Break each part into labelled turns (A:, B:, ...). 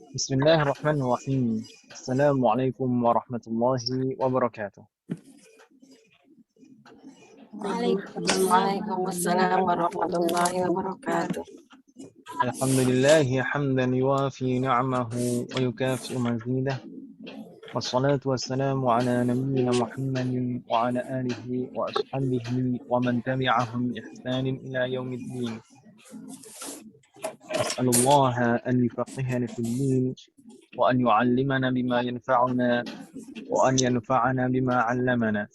A: بسم الله الرحمن الرحيم. السلام عليكم ورحمة الله وبركاته.
B: Waalaikumsalam warahmatullahi wabarakatuh.
A: الحمد لله حمدا يوافي نعمه ويكافئ مزيده، والصلاة والسلام على نبينا محمد وعلى آله وأصحابه ومن تبعهم بإحسان إلى يوم الدين. أسأل الله أن يفقهنا في الدين، وأن يعلمنا بما ينفعنا، وأن ينفعنا بما علمنا،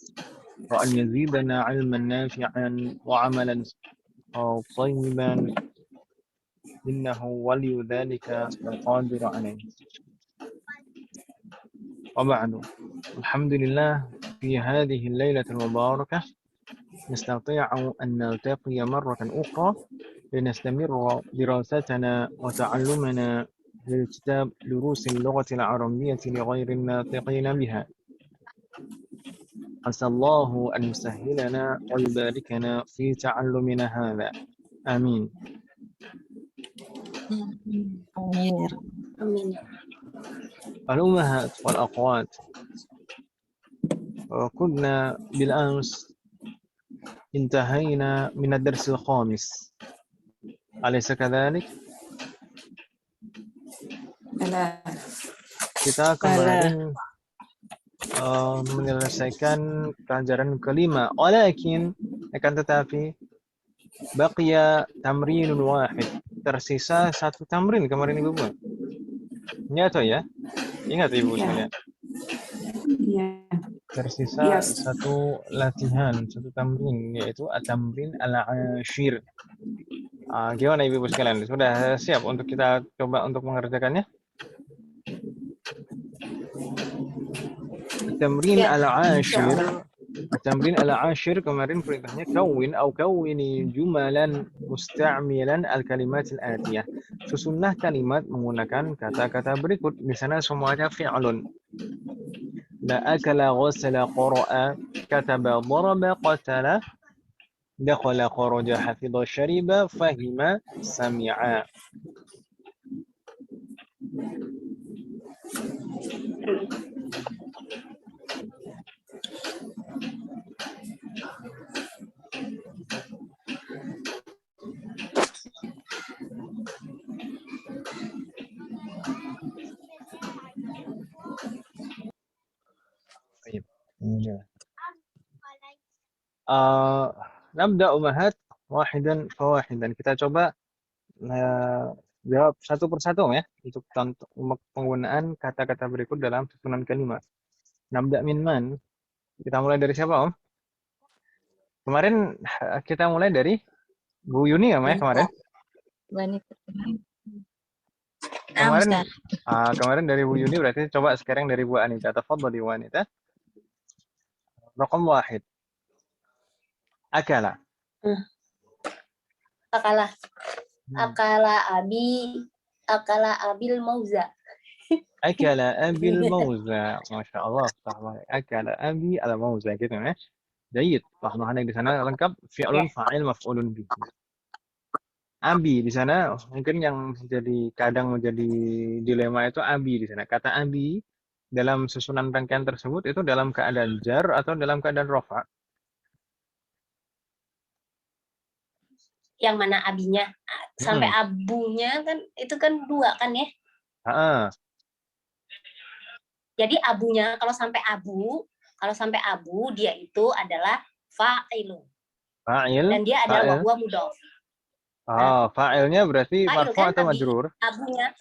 A: وأن يزيدنا علما نافعا وعملا طيبا، إنه ولي ذلك والقادر عليه. وبعد، الحمد لله، في هذه الليلة المباركة نستطيع أن نلتقي مرة أخرى لنستمر دراستنا وتعلمنا للكتاب دروس اللغة العربية لغير الناطقين بها. عسى الله أن يسهلنا ويباركنا في تعلمنا هذا، آمين.
B: Amin.
C: Amin.
A: الأمهات والأخوات، كنا بالأمس انتهينا من الدرس الخامس، أليس كذلك؟
B: Bala.
A: Kita kemarin menyelesaikan pelajaran kelima, walakin akan tetapi baqiya tamrinun wahid, tersisa satu tamrin kemarin Ibu buat. Ingat ya? Ingat Ibu sekalian?
B: Iya.
A: Tersisa
B: Yes.
A: satu latihan, satu tamrin, yaitu at-tamrin al-ashir. Gimana Ibu sekalian? Sudah siap untuk kita coba untuk mengerjakannya? At-tamrin
C: Ya,
A: al-ashir. At-tamrin al-ashir kemarin perintahnya kawin atau kawini jumalan musta'milan al-kalimat al-atiyah. Susunlah kalimat menggunakan kata-kata berikut. Di sana semuanya fi'lun. La akala ghasala qara'a kataba daraba qatala dakhala kharaja hafidha shariba fahima sami'a. Nabda umahat wahidan fawahidan. Kita coba jawab satu persatu ya untuk penggunaan kata-kata berikut dalam susunan kalimat. Nabda min man. Kita mulai dari siapa Om? Kemarin kita mulai dari Bu Yuni ya kemarin? Kemarin dari Bu Yuni, berarti coba sekarang dari Bu Anita. Tafadhali Bu Anita. Raqam wahid. Akala.
C: akala. Akala abil mauza.
A: Akala abil mauza. Masya Allah. Akala abi al mauza gitu ya. Jayid. Paham di sana lengkap fi'lun fa'il maf'ulun bihi. Abi di sana mungkin yang kadang menjadi dilema itu abi di sana. Kata abi dalam susunan rangkaian tersebut itu dalam keadaan jar atau dalam keadaan rafa?
C: Yang mana abinya? Sampai abunya kan itu kan dua kan ya? Jadi abunya kalau sampai abu dia itu adalah fa'ilun.
A: Fa'il.
C: Dan dia adalah wa mudhof.
A: Fa'ilnya berarti marfu
C: kan,
A: atau majrur?
C: Abunya.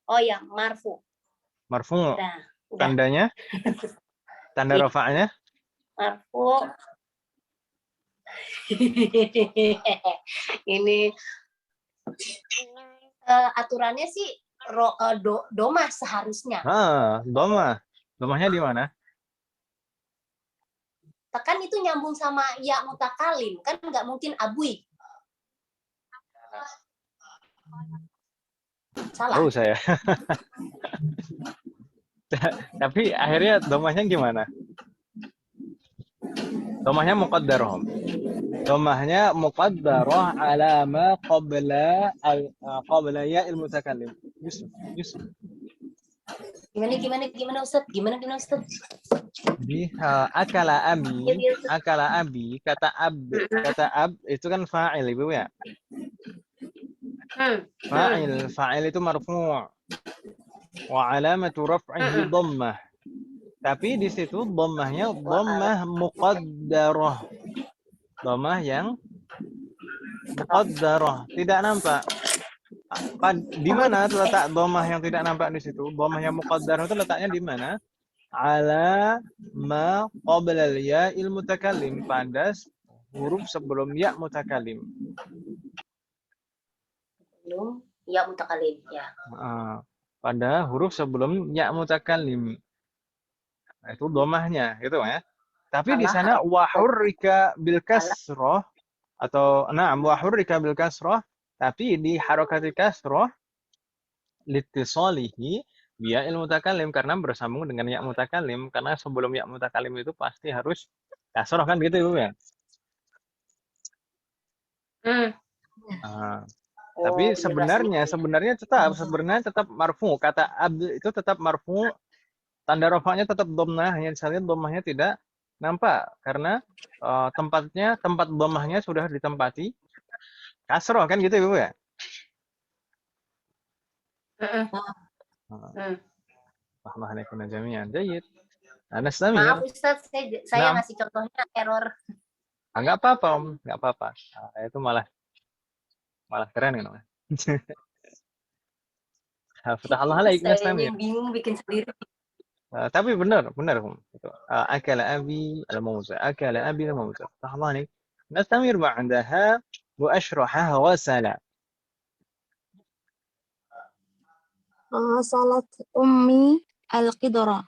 C: Oh ya, marfu.
A: Marfu. Tandanya? Tanda rafa'nya?
C: Marfu. Ini aturannya sih doma seharusnya.
A: Domahnya di mana?
C: Kan itu nyambung sama ya mutakalim, kan nggak mungkin abui. Salah.
A: Oh saya. Tapi akhirnya domahnya gimana? Domahnya muqaddarah. Domahnya muqaddarah ala ma qabla ya'il mutakallim. Yusuf, Yusuf.
C: Gimana Ustaz? Gimana Ustaz?
A: Jadi akala
C: Ya,
A: abi, kata ab itu kan fa'il Ibu ya. Fa'il itu marfu'. Wa alamatu raf'ihi dhammah. Tapi di situ dhammahnya dhammah muqaddarah. Dhammah yang muqaddarah, tidak nampak. Di mana letak dhammah yang tidak nampak di situ? Dhammah yang muqaddarah itu letaknya di mana? Ala ma qabla al-ya'il mutakallim, pada huruf sebelum ya mutakallim.
C: Belum ya mutakalim ya.
A: Pada huruf sebelum ya mutakallim. Nah, itu dhammahnya gitu ya. Tapi di sana wa hurrika bil kasrah atau wa hurrika bil kasrah, tapi di harakati kasrah litisalihi biya il mutakallim, karena bersambung dengan ya mutakallim, karena sebelum ya mutakallim itu pasti harus kasrah kan gitu Ibu ya. Tapi sebenarnya tetap marfu. Kata ab itu tetap marfu, tanda rafa'nya tetap dhammah, hanya saja dhammahnya tidak nampak karena tempat dhammahnya sudah ditempati kasrah kan gitu Ibu ya. Fahmahnakum jami'an. Jayyid. Nastamir.
C: Maaf Ustaz, saya ngasih contohnya error.
A: Enggak apa-apa Om, enggak apa-apa. Itu malah keren kan Om. Fatahullah alaik nastamir.
C: Saya bingung bikin sendiri.
A: Tapi benar Om. Akala abi al-mawza. Akala abi al-mawza. Fatahullah alaik. Nastamir ba'daha wa ashraha ghasala.
D: Ghasalat ummi al-qidra.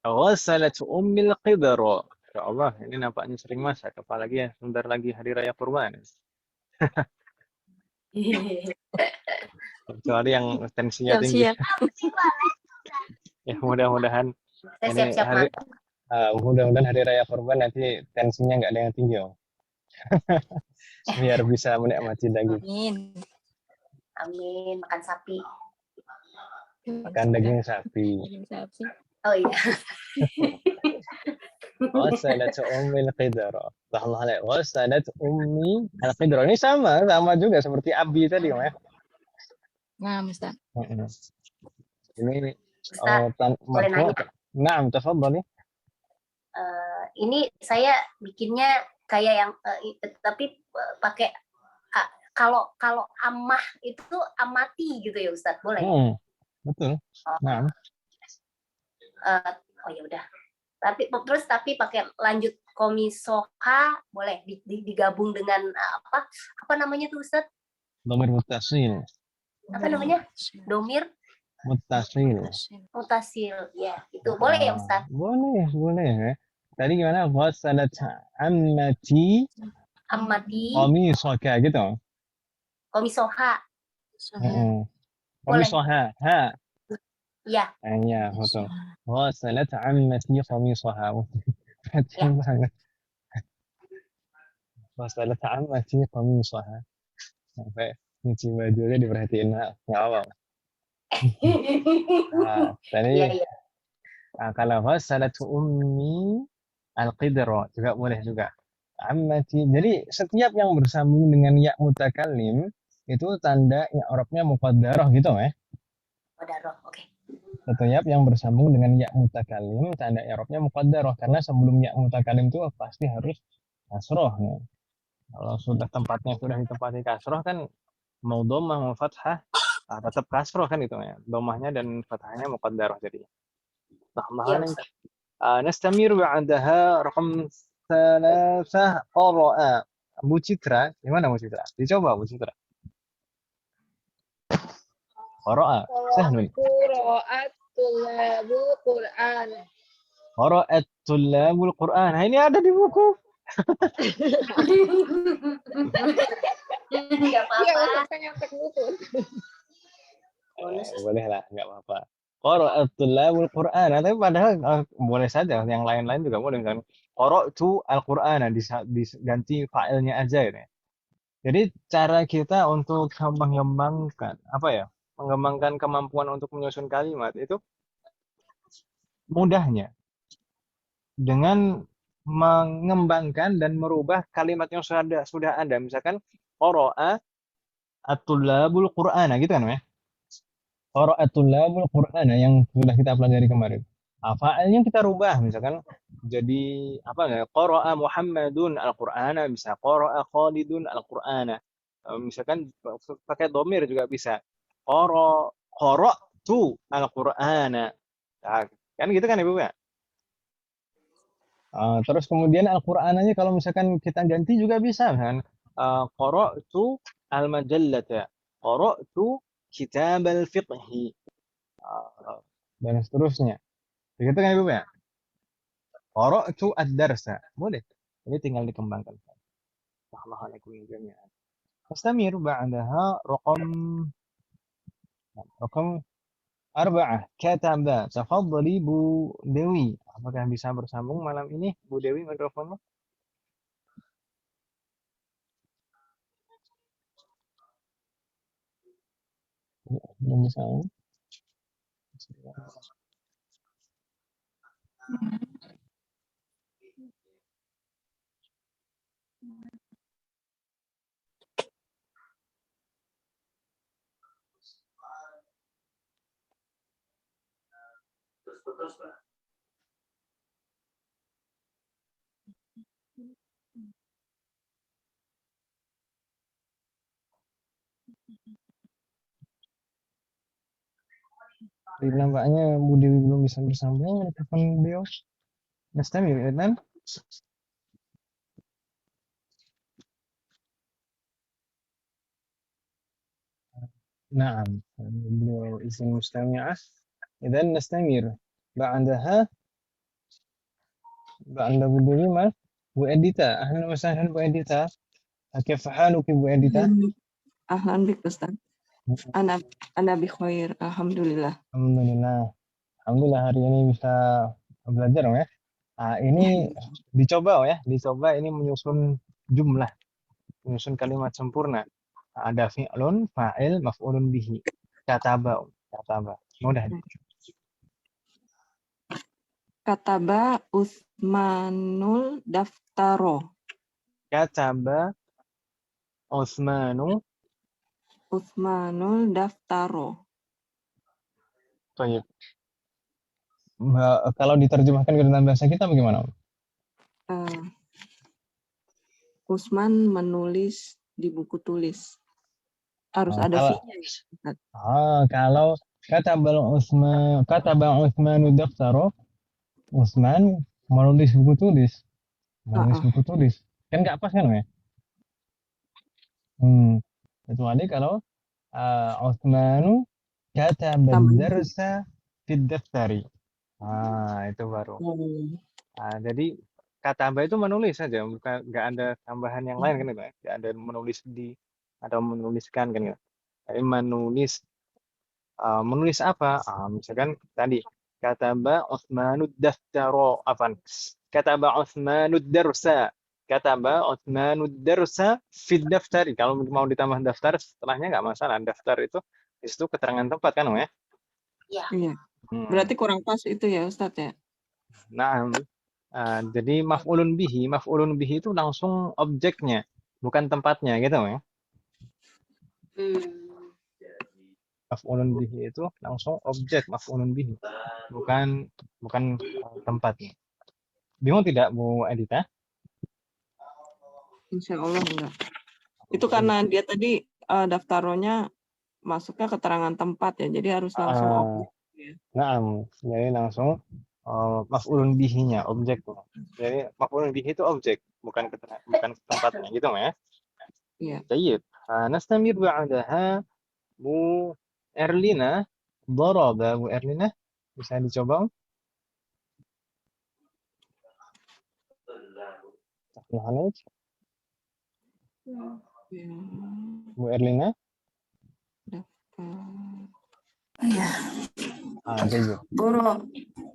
A: Ghasalat ummi al-qidra. Ya Allah, ini nampaknya sering masak, apalagi ya sebentar lagi hari raya kurban. Kecuali yang tensinya tinggi. Ya mudah-mudahan ini mudah-mudahan hari raya kurban nanti tensinya nggak ada yang tinggi Om. Biar bisa menikmati daging.
C: Amin. Makan sapi.
A: Makan daging sapi.
C: Oh iya.
A: Ghasalat ummi al-qidra. Allah alaik. Ghasalat ummi al-qidra. Ini sama juga seperti abi tadi Om ya.
D: Nah, Ustaz.
A: Ini
C: boleh nanya?
A: Naam, tafadhali.
C: Ini saya bikinnya kayak yang tapi pakai kalau amah itu amati gitu ya Ustaz, boleh?
A: Betul. Naam.
C: Oh ya udah. Tapi pakai lanjut komisoha boleh digabung dengan apa namanya tuh Ustaz?
A: Dhamir muttasil.
C: Apa namanya? Domir
A: Muttasil.
C: Ya, itu boleh ya Ustaz?
A: Boleh. Tadi gimana? Ghasalat ammati qamisaka gitu.
C: Komisoha.
A: Qamisaha. Ha.
C: Iya.
A: Iya, betul. Ghasalat ammati qamisaha. Perhatian banget. Ghasalat ammati qamisaha. Sampai nyuci bajunya diperhatiin nggak apa. Tadi kalau ghasalat ummi al-qidra juga boleh juga. Ammati. Jadi setiap yang bersambung dengan ya mutakallim itu tanda i'rabnya muqaddarah gitu ya.
C: Muqaddarah, oke.
A: Setiap yang bersambung dengan ya mutakallim tanda i'rabnya muqaddarah, karena sebelum ya mutakallim itu pasti harus kasrah ya. Kalau tempatnya sudah ditempati kasrah kan mau dhammah mau fathah tetap kasrah kan itu ya. Dhammahnya dan fathahnya muqaddarah jadi. Tambahan nastamir ba'daha raqam 3 qara'a. Bu Citra, gimana Bu Citra? Dicoba Bu Citra. Qara'a, sahlun.
D: Qira'at tullabul Qur'an.
A: Qira'at tullabul Qur'an. Ini ada di buku.
C: Enggak apa-apa.
A: Boleh lah, enggak apa-apa. Qira'at tullabul Qur'an. Tapi padahal boleh saja yang lain-lain juga boleh kan. Qara'tu al-Qur'ana diganti fa'ilnya aja ya. Jadi cara kita untuk mengembangkan mengembangkan kemampuan untuk menyusun kalimat itu mudahnya dengan mengembangkan dan merubah kalimat yang sudah ada. Misalkan qara'a at-tullabul Qur'ana gitu kan ya. Qara'a at-tullabul Qur'ana yang sudah kita pelajari kemarin. Fa'ilnya kita rubah misalkan jadi apa ya? Qara'a Muhammadun al-Qur'ana, bisa qara'a Khalidun al-Qur'ana. Misalkan pakai domir juga bisa. Qara'tu al-Qur'ana. Nah, kan gitu kan Ibu ya? Terus kemudian Al-Qur'ananya kalau misalkan kita ganti juga bisa kan. Qara'tu al-majallata, qara'tu kitab al-fiqhi, dan seterusnya. Begitu kan Ibu ya? Qara'tu ad-darsa. Boleh. Ini tinggal dikembangkan. Allahu alaikum jami'an. Mustamir ba'daha raqam 4. Kataba. Tafadhali Bu Dewi. Apakah bisa bersambung malam ini Bu Dewi mikrofonnya? Belum bisa. Jadi nampaknya Bu Dewi belum bisa bersambung dengan telepon beliau. Mustamir idzan. نعم beliau izin mustami'ah. إذن نستمر بعدها بعد Bu Dewi mas Bu Edita. Ahlan wa sahlan Bu Edita. كيف حالك Bu Edita?
B: Ahlan bik Ustaz. Ana bi khair, alhamdulillah.
A: Alhamdulillah. Alhamdulillah hari ini bisa belajar ya. Ini dicoba ya, dicoba ini menyusun jumlah, menyusun kalimat sempurna. Ada fi'lun, fa'il, maf'ulun bihi. Kataba. Mudah.
B: Kataba Utsmanul daftaro.
A: Kataba
B: Utsmanul daftaro.
A: Baik. Kalau diterjemahkan ke dalam bahasa kita bagaimana?
B: Usman menulis di buku tulis. Harus ada fi-nya ya, Ustaz.
A: Kalau kataba Utsmanu daftaro, Utsman menulis buku tulis. Buku tulis. Kan nggak pas kan ya? Kecuali kalau Utsmanu kataba darsa fid daftari. Itu baru. Jadi kataba itu menulis saja, bukan nggak ada tambahan yang lain kan itu ya. Nggak ada menulis di atau menuliskan kan gitu. Tapi menulis apa? Misalkan tadi kataba Utsmanud daftaro kataba Utsmanud darsa. Kataba Utsmanud darsa fid daftari. Kalau mau ditambah daftar setelahnya nggak masalah. Daftar itu di situ keterangan tempat kan ya?
B: Iya. Berarti kurang pas itu ya Ustaz ya?
A: Nah, jadi maf'ulun bihi itu langsung objeknya, bukan tempatnya gitu ya. Maf'ulun bihi itu langsung objek maf'ulun bihi, bukan tempatnya. Bingung tidak Bu Edita?
B: Insya Allah enggak. Itu karena dia tadi daftaronya masuknya keterangan tempat ya, jadi harus langsung objek.
A: Nah, jadi langsung maf'ulun bihinya, objeknya. Jadi maf'ulun bihi itu objek, bukan tempatnya gitu ya.
B: Iya.
A: Baik. Nastamir ba'daha Bu Erlina. Daraba Bu Erlina. Bisa dicoba? Bu Erlina.
B: Iya.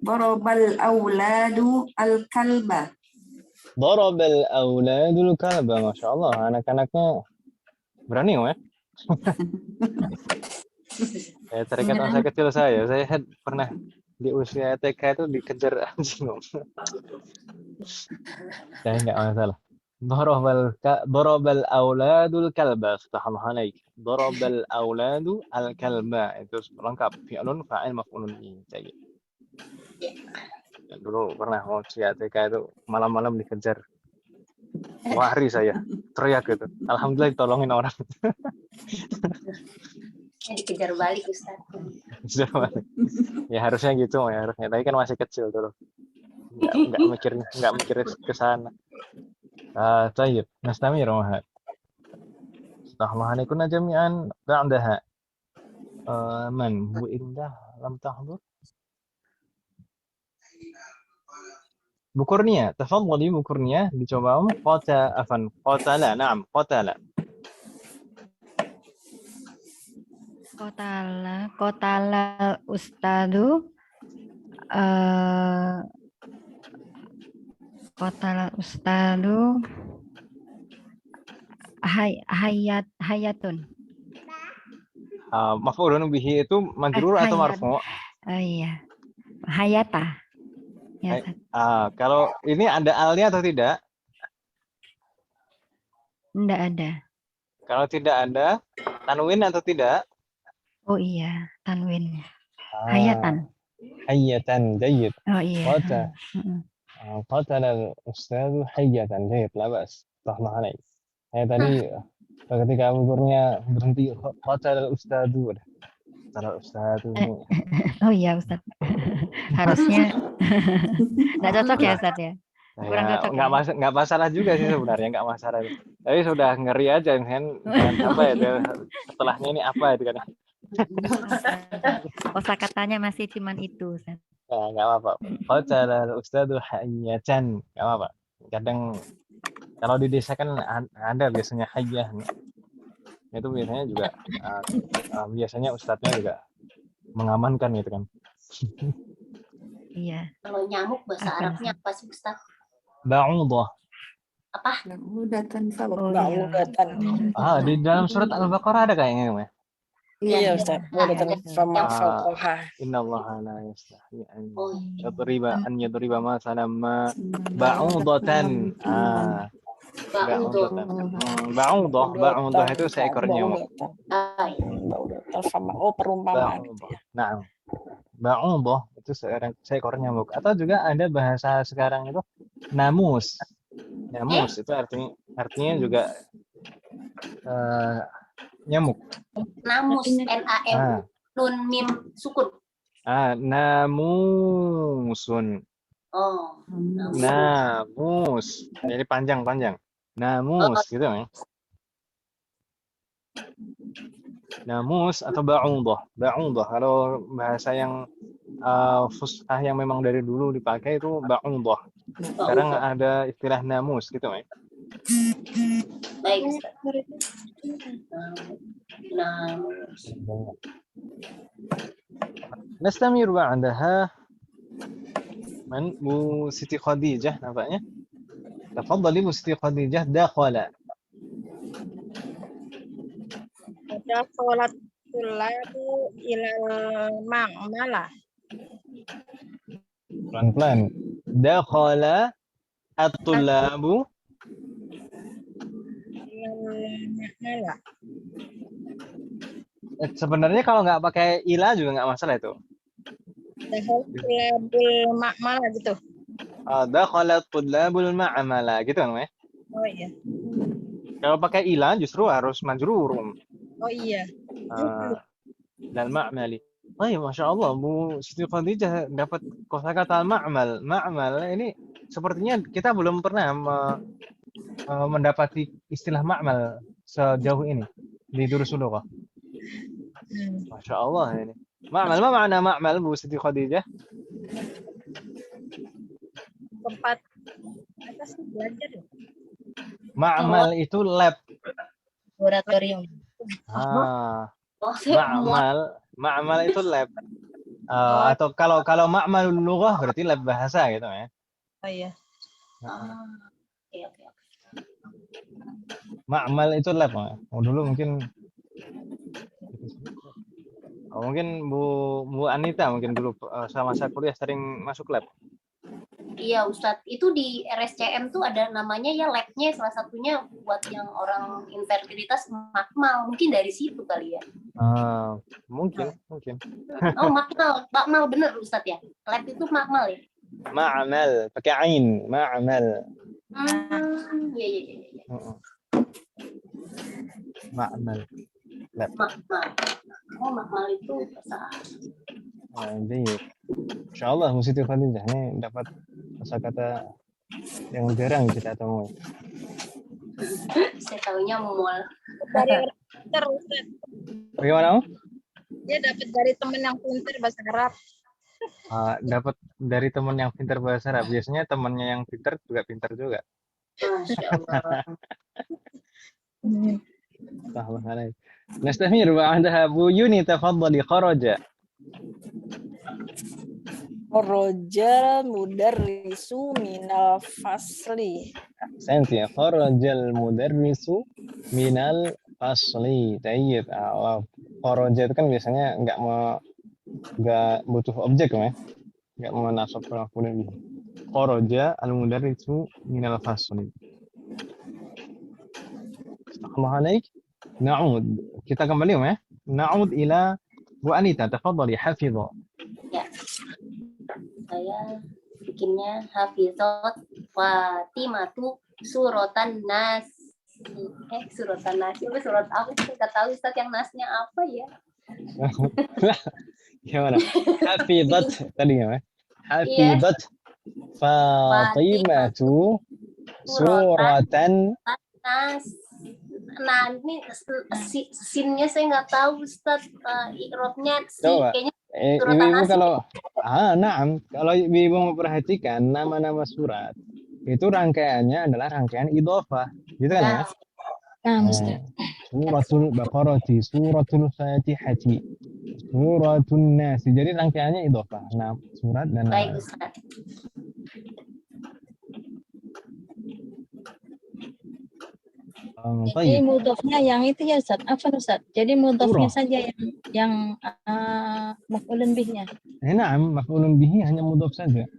B: Darabal auladu al-kalba.
A: Darabal auladul kalba. Masya Allah, anak-anaknya berani ya. Ya, teringat masa kecil saya pernah di usia TK itu dikejar anjing. Saya nggak masalah. Dorobal auladul kalba. Subhanallah. Dorobal auladu al kalba. Itu lengkap. Fi'lun fa'il maf'ulun bihi. Jadi, dulu pernah mau usia TK itu malam-malam dikejar. Lari saya. Teriak gitu. Alhamdulillah ditolongin orang.
C: Dikejar balik Ustaz.
A: Ya harusnya gitu ya harusnya. Tapi kan masih kecil dulu. Nggak mikir ke sana. طيب نستمر معها افتح الله عليكم جميعا بعدها من هو إنده لم تحضر بكورنيا تفضلي بكورنيا dicoba قتل نعم قتل
E: Kotala ustadu kotala ustadu hayatun.
A: maf'ulun bihi itu majrur atau
E: Hayat.
A: marfu'?
E: Iya. Hayata. Ya,
A: kalau ini ada alnya atau tidak?
E: enggak ada.
A: Kalau tidak ada, tanwin atau tidak?
E: Oh iya, tanwin. Hayatan.
A: Hayatan, jayyid.
E: Oh iya.
A: قتل الأستاذ حية جيد لا بأس رحمة عليه. Saya tadi ketika gurunya berhenti قتل الأستاذ
E: Oh iya Ustaz. Harusnya enggak cocok ya Ustaz ya. Kurang cocok.
A: Nggak masalah juga sih sebenarnya, nggak masalah. Tapi sudah ngeri aja kan apa ya setelahnya ini apa itu kan.
E: Kosakatanya masih cuman itu Ustaz.
A: Nggak apa-apa. Qatala Ustadzu hayyatan, nggak apa-apa. Kadang kalau di desa kan ada biasanya hayyah. Itu biasanya juga biasanya ustadznya juga mengamankan gitu kan.
E: Iya.
C: Kalau nyamuk bahasa Arabnya apa sih Ustaz?
A: Ba'udah.
C: Apa?
B: Ba'udatan.
F: Ba'udatan.
A: Di dalam surat Al-Baqarah ada kayaknya ya.
F: Iya Ustaz, ba'udatan fama fawqaha.
A: Innallaha la yastahi an yadriba masalan ma ba'udatan. Ba'udah itu seekor nyamuk.
F: Ba'udatan fama, perumpamaan.
A: Nah, ba'udah itu seekor nyamuk. Atau juga ada bahasa sekarang itu namus. Namus itu artinya juga nyamuk.
C: Namus, N-A-M, nun mim sukun.
A: Namusun.
C: Oh,
A: namus. Jadi panjang. Namus gitu ya. Namus atau ba'udah. Ba'udah kalau bahasa yang fushah yang memang dari dulu dipakai itu ba'udah. Sekarang ada istilah namus gitu ya.
C: Baik. Namus.
A: Nastamir ba'daha Bu Siti Khadijah nampaknya. Tafadhali Bu Siti Khadijah dakhala.
D: Dakhalat tulabu ilal ma'mala.
A: Pelan-pelan. Dakhala at-tulabu
D: Ma'mala.
A: Sebenarnya kalau nggak pakai ila juga nggak masalah itu.
D: Dakhalat tulabul ma'mala gitu.
A: Dakhala at-tulabul ma'amala gitu kan ya.
D: Oh iya.
A: Kalau pakai ila justru harus majrurum.
D: Oh iya.
A: Dan ma'mali. Oh ya, Masya Allah, Bu Siti Khadijah dapat kosakata ma'mal. Ma'mal ini sepertinya kita belum pernah mendapati istilah ma'mal sejauh ini di Durusul Lughah. Masya Allah ini. Ma'mal, apa makna ma'mal Bu Siti Khadijah?
D: Tempat atas belajar.
A: Ma'mal itu lab.
D: Laboratorium.
A: Ma'mal itu lab. Atau kalau ma'malul lughah berarti lab bahasa gitu ya.
D: Oh iya.
C: Oke.
A: Ma'mal itu lab. Dulu mungkin Oh, mungkin Bu Anita mungkin dulu sama-sama kuliah sering masuk lab.
C: Iya Ustadz, itu di RSCM tuh ada namanya ya labnya, salah satunya buat yang orang infertilitas makmal, mungkin dari situ kali ya.
A: Mungkin.
C: Oh makmal bener Ustadz ya, lab itu makmal ya.
A: Ma'amal, pakai ain, ma'amal.
C: Iya.
A: Ma'amal.
C: Makmal. Oh makmal itu bahasa.
A: Jadi, insyaallah Bu Siti Khadijah ini dapat kosakata yang jarang kita temui.
C: Saya tahunya mall.
D: Dari orang pinter, Ustaz.
A: Bagaimana?
D: Dia dapat dari temen yang pinter bahasa Arab.
A: Dapat dari teman yang pintar bahasa Arab. Biasanya temannya yang pintar juga pintar juga.
C: Masya Allah.
A: الله عليك. نستمر وعندها أبو يوني تفضلي خرج.
F: خرج المدرس من الفصل.
A: أحسنتي. خرج المدرس من الفصل. طيب. خرج itu kan biasanya nggak butuh objek ya, nggak menasab maf'ul bih. Kharaja al-mudarrisu min al-fasli. Assalamualaikum alaik. Na'ud. Kita kembali ya. Na'ud ila Bu Anita. Tafadhali hafidha.
C: Ya. Saya bikinnya hafizat Fatimatu suratan nas. Suratan nas. Itu surat apa? Enggak tahu Ustaz yang nasnya apa ya.
A: Gimana? Hafizat tadi ya. Hafizat Fatimatu suratan
C: nas. Nah ini sinnya saya nggak tahu Ustaz, i'rabnya kayaknya
A: ibu kalau kalau ibu memperhatikan nama-nama surat itu rangkaiannya adalah rangkaian idhofah gitu kan ya. Suratul Baqarati, suratul Fatihati, suratun Nas. Jadi rangkaiannya idhofah. Nah, surat dan nama.
C: Baik Ustaz.
E: Jadi mudhofnya yang itu ya Ustaz. Apa Ustaz? Jadi mudhofnya saja yang maf'ulun bihnya.
A: Na'am, maf'ulun bihi hanya mudhaf saja.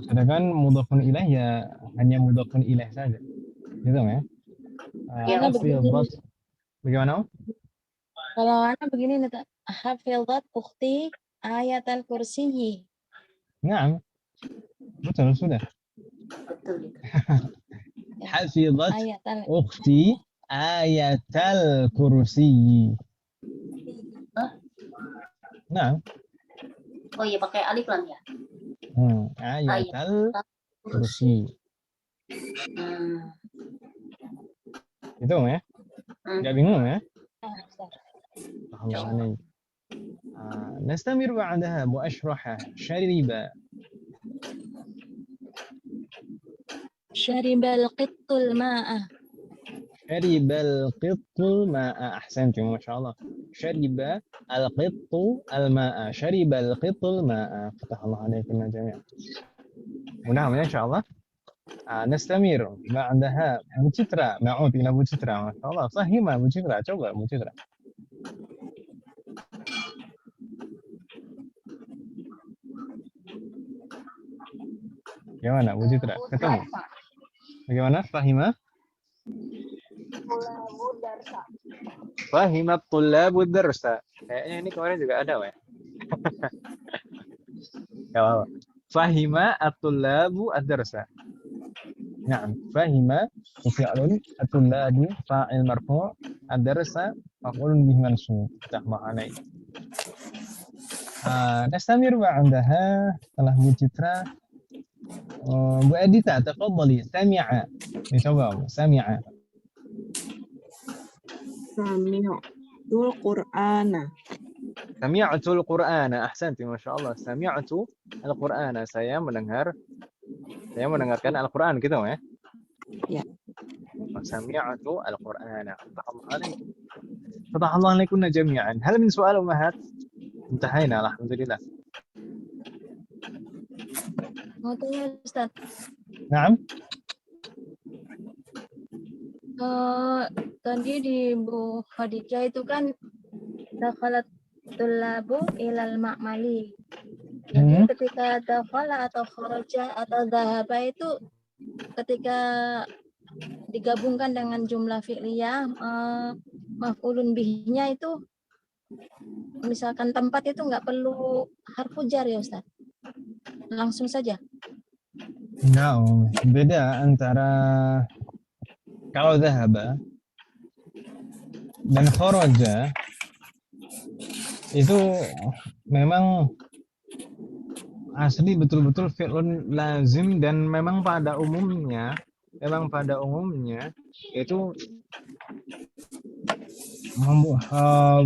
A: Sedangkan mudhafun ilaih ya hanya mudhafun ilaih saja. Gitu ya. Bagaimana?
E: Kalau anak begini nih, hafizat ukhti ayat al-kursiyyi.
A: Na'am. Betul sudah.
C: Betul.
A: Hafizat ukhti ayatal kursi. Nah.
C: Oh iya pakai alif lam ya.
A: Ayatal kursi. Itu ya? Enggak bingung ya? Allah. نستمر بعدها مؤشرحة شرب.
E: شرب القط الماء.
A: شرب القط الماء. أحسنتم ما شاء الله. شرب القط الماء. شرب القط الماء. فتح الله عليكم جميعا. ونعم إن شاء الله. نستمر بعدها Bu Citra. نعود إلى Bu Citra. ما شاء الله. فهم Bu Citra. coba Bu Citra. Gimana Bu Citra? Ketemu? Bagaimana? Fahima? Fahimat tullabud darsa. Kayaknya ini kemarin juga ada, ya. Gak apa-apa. Fahima at-tullabu ad-darsa. Naam, fahima fi'lun at-tullabu fa'il marfu' ad-darsa maf'ulun bihi mansub. Tahma'anai. Nastamir ba'daha setelah Bu Citra. Bu Edita, tafadhali. Sami'a. Coba, sami'a.
B: Sami'tul Qur'ana.
A: Sami'tul Qur'ana. Ahsanti, Masya Allah. Sami'tu al-Qur'ana. Saya mendengarkan Al-Quran, gitu ya?
B: Ya.
A: Sami'tu al-Qur'ana. Fatah Allah alaikunna jami'an. Hal min soal umahat? Intahayna, alhamdulillah.
E: Mau tanya Ustaz.
A: Naam.
E: Tadi di Bu Khadijah itu kan dakhalat
G: tulabu ilal ma'mali. Jadi ketika dakhala atau kharaja atau dhahaba itu ketika digabungkan dengan jumlah fi'liyah maf'ulun bihnya itu misalkan tempat itu nggak perlu harfu jar ya Ustaz. Langsung saja.
A: Enggak, beda antara kalau dhahaba dan kharaja itu memang asli betul-betul fi'lun lazim dan memang pada umumnya itu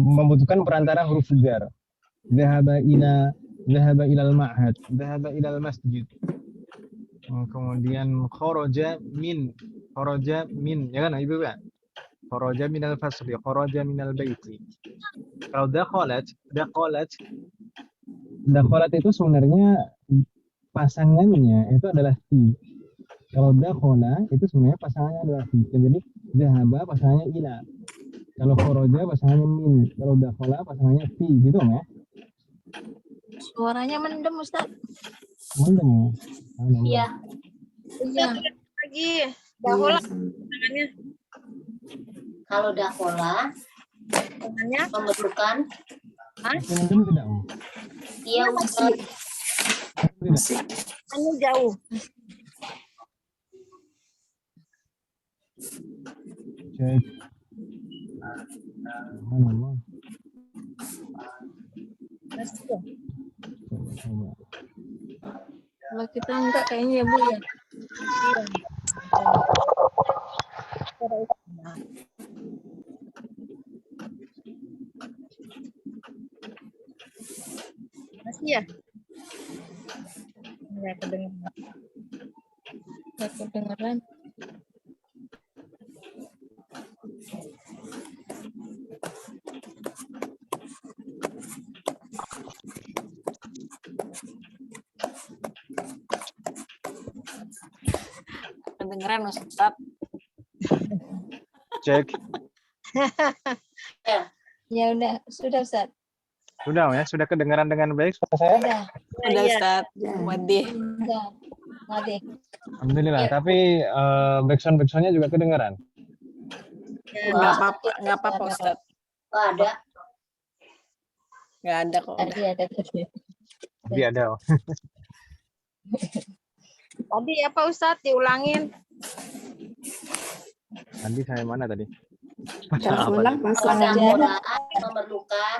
A: membutuhkan perantara huruf jar. Dhahaba ilal ma'had, dhahaba ilal masjid. Kemudian kharaja min, ya kan Ibu ya? Kharaja minal fasli, kharaja minal baiti. Kalau dakhalat itu sebenarnya pasangannya itu adalah fi. Kalau dakhala itu sebenarnya pasangannya adalah fi. Jadi dhahaba pasangannya ila. Kalau kharaja pasangannya min. Kalau dakhala pasangannya fi, gitu ya.
G: Suaranya mendem Ustaz.
A: Mendem.
C: Iya.
G: Iya.
D: Lagi. Dahulu tangannya.
C: Kalau dakhala
D: Tangannya.
C: pembentukan
A: Mendem tidak?
C: iya Ustaz.
D: Anu jauh.
A: Cek. Mana? Coba.
G: Kalau kita enggak kayaknya ya Bu ya.
D: Masih ya? Enggak kedengeran.
G: Enggak kedengeran.
F: Kedengeran Ustaz.
A: Cek.
G: Ya udah, sudah Ustaz.
A: Sudah ya, sudah kedengaran dengan baik suara saya?
G: Sudah.
F: Udah
D: Iya.
F: Ustaz. Wadih.
G: Sudah. Ngadek.
A: Alhamdulillah, tapi backsound-backsoundnya juga kedengaran.
F: Enggak apa-apa Ustaz.
C: Oh, ada.
F: Enggak ada kok.
G: Tadi ada tadi.
A: Tapi ada.
D: Tadi apa Ustaz? Diulangin.
A: Tadi saya mana tadi?
C: Kalau dakhala memerlukan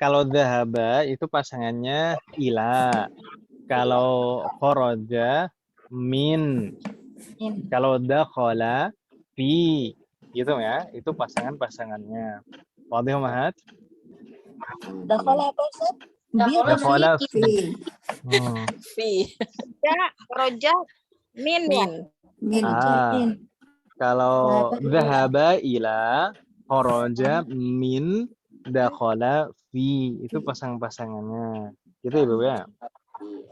A: Kalau dhahaba itu pasangannya ila. Kalau kharaja min. Kalau dakhala fi. Gitu ya. Itu pasangannya. Wadih Mahat?
G: Dakhala apa Ustaz?
A: Dakhala fi.
F: Fi.
D: Ya, roja, min. Ya.
F: Min.
A: Kalau dhahaba ila, kharaja min, dakhala fi. Itu pasangannya. Gitu ya, Bu ya.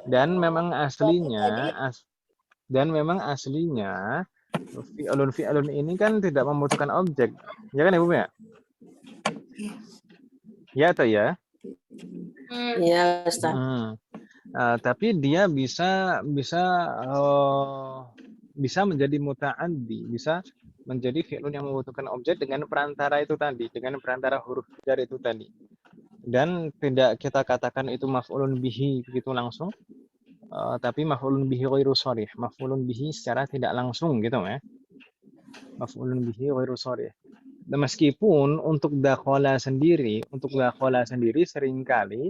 A: Dan memang aslinya fi'lun ini kan tidak membutuhkan objek. Ya kan Ibu ya? Ya atau ya?
F: Iya Ustaz.
A: Tapi dia bisa menjadi muta'addi, bisa menjadi fi'lun yang membutuhkan objek dengan perantara itu tadi, dengan perantara huruf jar itu tadi. Dan tidak kita katakan itu maf'ulun bihi begitu langsung, tapi maf'ulun bihi ghairu sharih, maf'ulun bihi secara tidak langsung gitu ya. Maf'ulun bihi ghairu sharih. Dan meskipun untuk dakhala sendiri seringkali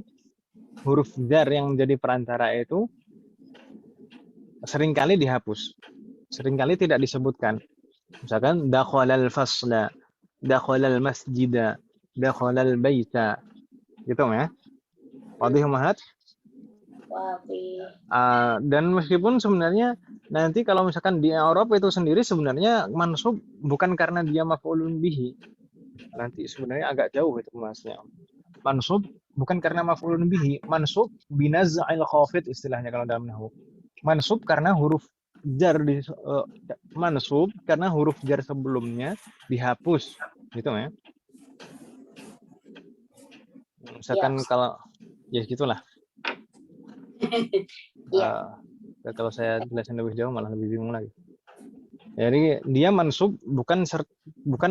A: huruf jar yang menjadi perantara itu seringkali dihapus. Seringkali tidak disebutkan. Misalkan dakhalal fasla, dakhalal masjida, dakhalal baita. Gitu ya. Wadih Mahat? Dan meskipun sebenarnya nanti kalau misalkan di Arab itu sendiri sebenarnya mansub bukan karena dia maf'ulun bihi. Nanti sebenarnya agak jauh itu masnya. Mansub bukan karena maf'ulun bihi, mansub binaz'il khafid istilahnya kalau dalam nahwu. Mansub karena huruf jar mansub karena huruf jar sebelumnya dihapus, gitu ya. Misalkan kalau ya gitulah.
C: Iya.
A: Kalau saya jelasin lebih jauh malah lebih bingung lagi. Jadi dia mansub bukan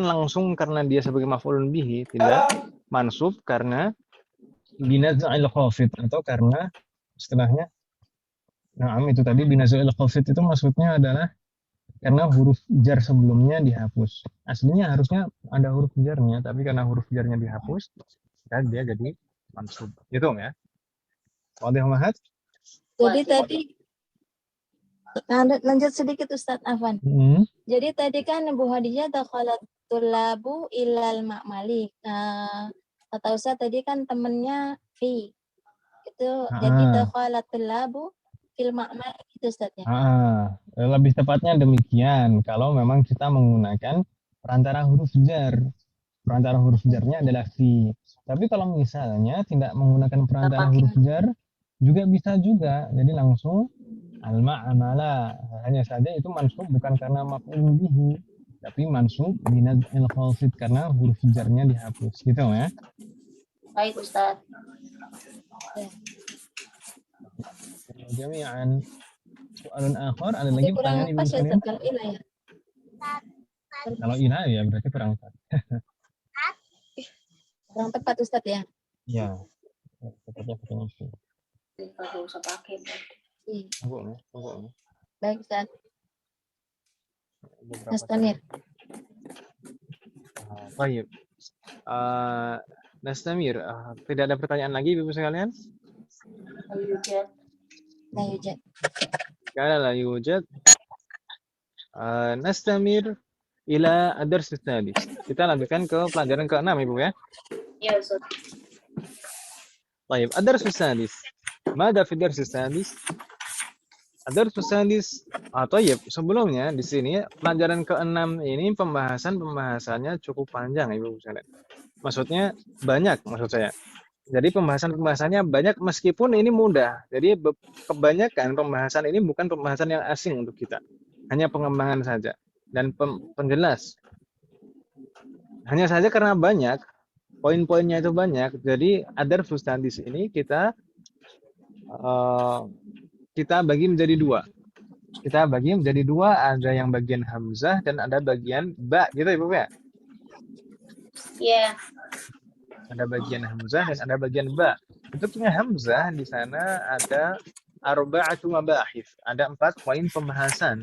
A: langsung karena dia sebagai maf'ulun bihi, tidak. Mansub karena binaz'il khafid atau karena istilahnya itu tadi binaz'il khafid itu maksudnya adalah karena huruf jar sebelumnya dihapus. Aslinya harusnya ada huruf jarnya, tapi karena huruf jarnya dihapus, kan dia jadi mansub. Gitu ya. Wadih Mahat?
G: Jadi tadi lanjut sedikit Ustadz Afwan. Jadi tadi kan Bu Hadijah dakhalat tulabu ilal ma'mali. Kata Ustadz tadi kan temennya fi. Itu jadi dakhalat tulabu fil ma'mali itu Ustadz ya.
A: Lebih tepatnya demikian kalau memang kita menggunakan perantara huruf jar. Perantara huruf jarnya adalah fi. Tapi kalau misalnya tidak menggunakan perantara huruf jar juga bisa juga. Jadi langsung al-ma'amala, hanya saja itu mansub bukan karena maf'ul bihi, tapi mansub binaz'il khafid karena huruf jarnya dihapus, gitu ya.
C: Baik Ustaz.
A: Jami'an. Soalan akhir ada lagi
G: Kurang
A: pertanyaan Ibu
G: pas ya
A: sekalian?
G: kalau ilah ya.
A: Kalau ilah ya berarti kurang tepat.
G: Kurang tepat Ustadz ya.
A: Iya. Tepatnya katanya itu.
C: Kalau usah pakai.
A: Tunggu.
G: Baik Ustadz. Mas Tamir.
A: Baik. Nastamir, tidak ada pertanyaan lagi Ibu sekalian?
G: La yujad.
A: Kalau la yujad, nastamir ila ad-dars ats-tsadis. Kita lanjutkan ke pelajaran ke-6 Ibu ya.
C: Ya Ustaz.
A: Baik, ad-dars ats-tsadis. Mada fi ad-dars ats-tsadis? Ad-dars ats-tsadis. Baik, sebelumnya di sini pelajaran ke-6 ini pembahasannya cukup panjang Ibu sekalian. Maksudnya banyak maksud saya. Jadi pembahasannya banyak meskipun ini mudah. Jadi kebanyakan pembahasan ini bukan pembahasan yang asing untuk kita. Hanya pengembangan saja dan penjelas. Hanya saja karena banyak, poin-poinnya itu banyak. Jadi ad-dars ats-tsadis ini kita bagi menjadi dua. Kita bagi menjadi dua, ada yang bagian hamzah dan ada bagian ba, gitu Ibu ya?
C: Iya.
A: Ada bagian hamzah dan ada bagian ba. Bentuknya hamzah di sana ada arba'atu mabahith. Ada 4 poin pembahasan.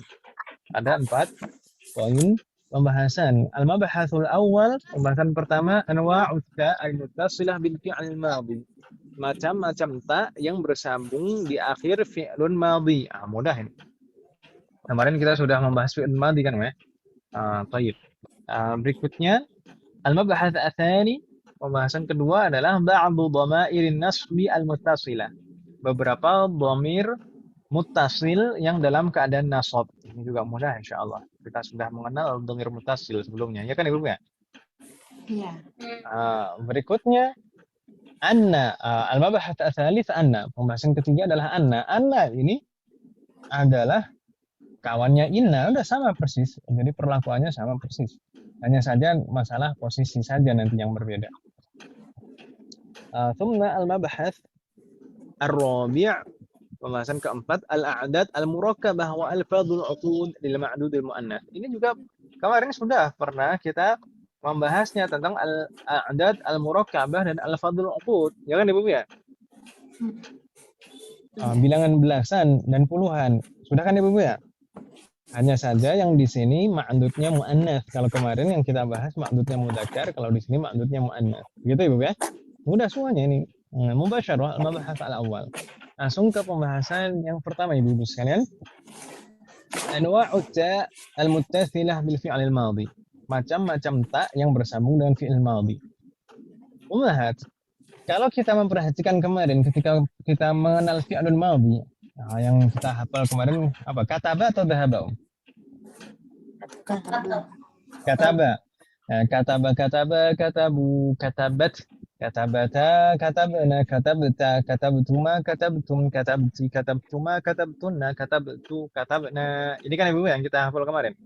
A: Al-mabahathul awal, pembahasan pertama, anwa'ut ta al-muttasilah bil fi'il madhi. Macam-macam ta yang bersambung di akhir fi'lun madhi. Mudah ini. Kemarin kita sudah membahas fi'il madhi kan ya? Baik. Berikutnya al-mabahath ats-tsani, pembahasan kedua adalah ba'du dhamairin nasbi al-muttasilah. Beberapa dhamir muttasil yang dalam keadaan nasab. Ini juga mudah insyaallah. Kita sudah mengenal dhamir muttasil sebelumnya, ya kan Ibu ya?
B: Iya.
A: Berikutnya anna, al-mabahath ats-tsalits anna. Pembahasan ketiga adalah anna. Anna ini adalah kawannya inna, udah sama persis. Jadi perlakuannya sama persis. Hanya saja masalah posisi saja nanti yang berbeda. Thumma al-mabahath ar-rabi', pembahasan keempat, al-a'dad al-murakkabah wa al-fadhul 'uqud lil ma'dud al-mu'annath. Ini juga kemarin sudah pernah kita membahasnya tentang al-a'dad al-murakkabah dan al-fadhul 'uqud. Ya kan Ibu ya? Bilangan belasan dan puluhan. Sudah kan Ibu ya? Hanya saja yang di sini ma'dudnya mu'annats. Kalau kemarin yang kita bahas ma'dudnya mudzakkar, kalau di sini ma'dudnya mu'annats. Gitu Ibu ya? Mudah semuanya ini. Mubasyarah al-mabahath al-awwal. Langsung ke pembahasan yang pertama Ibu sekalian. Anwa'ut ta al-muttatsilah bil fi'il madhi. Macam-macam ta yang bersambung dengan fi'il madhi. Ummahat, kalau kita memperhatikan kemarin ketika kita mengenal fi'il madhi, yang kita hafal kemarin apa? Kataba atau dhahaba? Kataba. Katabu, katabat, katabata, katabna, katabta, katabtuma, katabtum, katabti, katabtuma, katabtunna, katabtu, katabna. Ini kan Ibu yang kita hafal kemarin.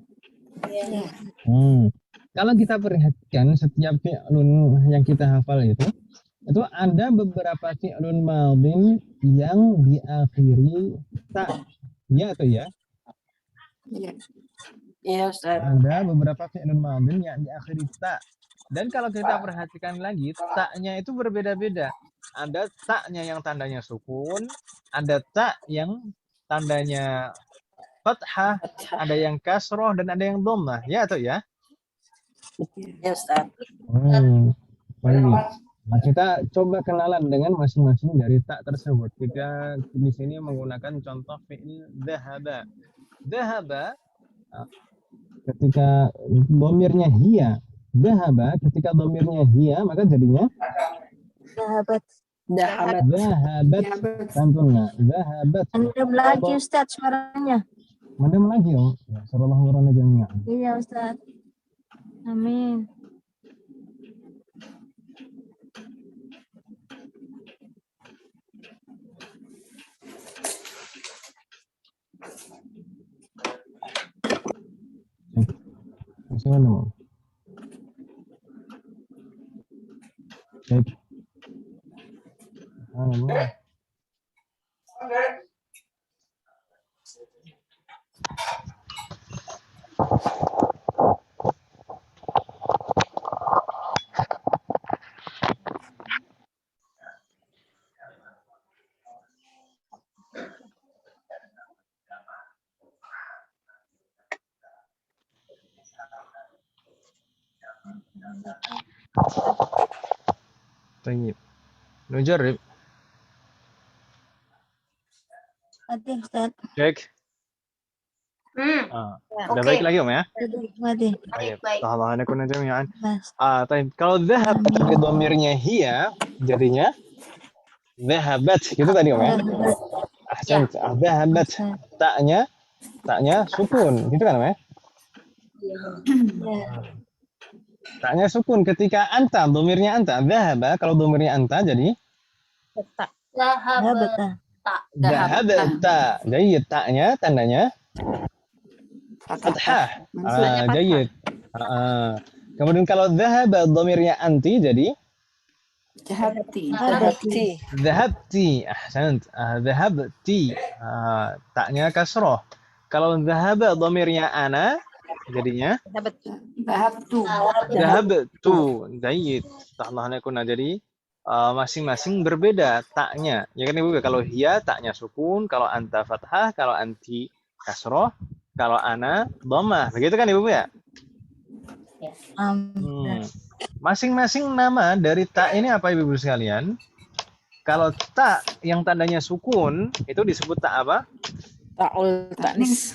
A: Kalau kita perhatikan setiap fi'lun yang kita hafal itu itu ada beberapa fi'lun madhin yang diakhiri ta. Ya atau ya?
F: Iya, Ustaz.
A: Ada beberapa fi'lun madhin yang diakhiri ta. Dan kalau kita perhatikan lagi, taknya itu berbeda-beda. Ada taknya yang tandanya sukun, ada tak yang tandanya fathah, ada yang kasroh, dan ada yang dhammah. Ya atau ya?
F: Iya, Ustaz.
A: Baik. Nah, kita coba kenalan dengan masing-masing dari tak tersebut. Kita di sini menggunakan contoh fi'il dhahaba. Dhahaba ketika dhamirnya hiya. Dhahaba ketika dhamirnya hiya, maka jadinya
G: Sahabat.
F: Dahabat.
A: dhahabat. Santunna. Dhahabat.
G: Mendem lagi Ustaz suaranya.
A: Mendem lagi, Om. Ya, sallallahu alaihi jami'an.
G: Iya Ustaz. Amin.
A: Masih mana, Om? Cek. Subhanallah. طيب نجرب
G: Mati Ustaz.
A: cek. Udah baik lagi Om ya?
G: Mati.
A: Baik.
C: Baik.
A: Taala kunna jami'an.
G: Mas.
A: Taib. Kalau dhahab pakai dhamirnya hiya jadinya dhahabat gitu tadi Om ya? Ahsan. Dhahabat. Taknya sukun gitu kan Om ya?
G: Ya.
A: Taknya sukun ketika anta, dhamirnya anta. Dhahaba kalau dhamirnya anta jadi
G: Sahabat.
A: dhahabta. Jadi taknya tandanya fathah. Jayid. Kemudian kalau dhahaba dhamirnya anti jadi
F: Dahabti.
A: dhahabti. Ahsant. Dhahabti. Taknya kasroh. Kalau dhahaba dhamirnya ana jadinya dhahabtu. Jayid. Tahlahna kunna jadi masing-masing berbeda taknya. Ya kan Ibu? Kalau hiya taknya sukun, kalau anta fathah, kalau anti kasroh, kalau ana dhammah. Begitu kan Ibu ya? Masing-masing nama dari tak ini apa Ibu sekalian? Kalau tak yang tandanya sukun itu disebut tak apa?
F: Ta'ul ta'nis.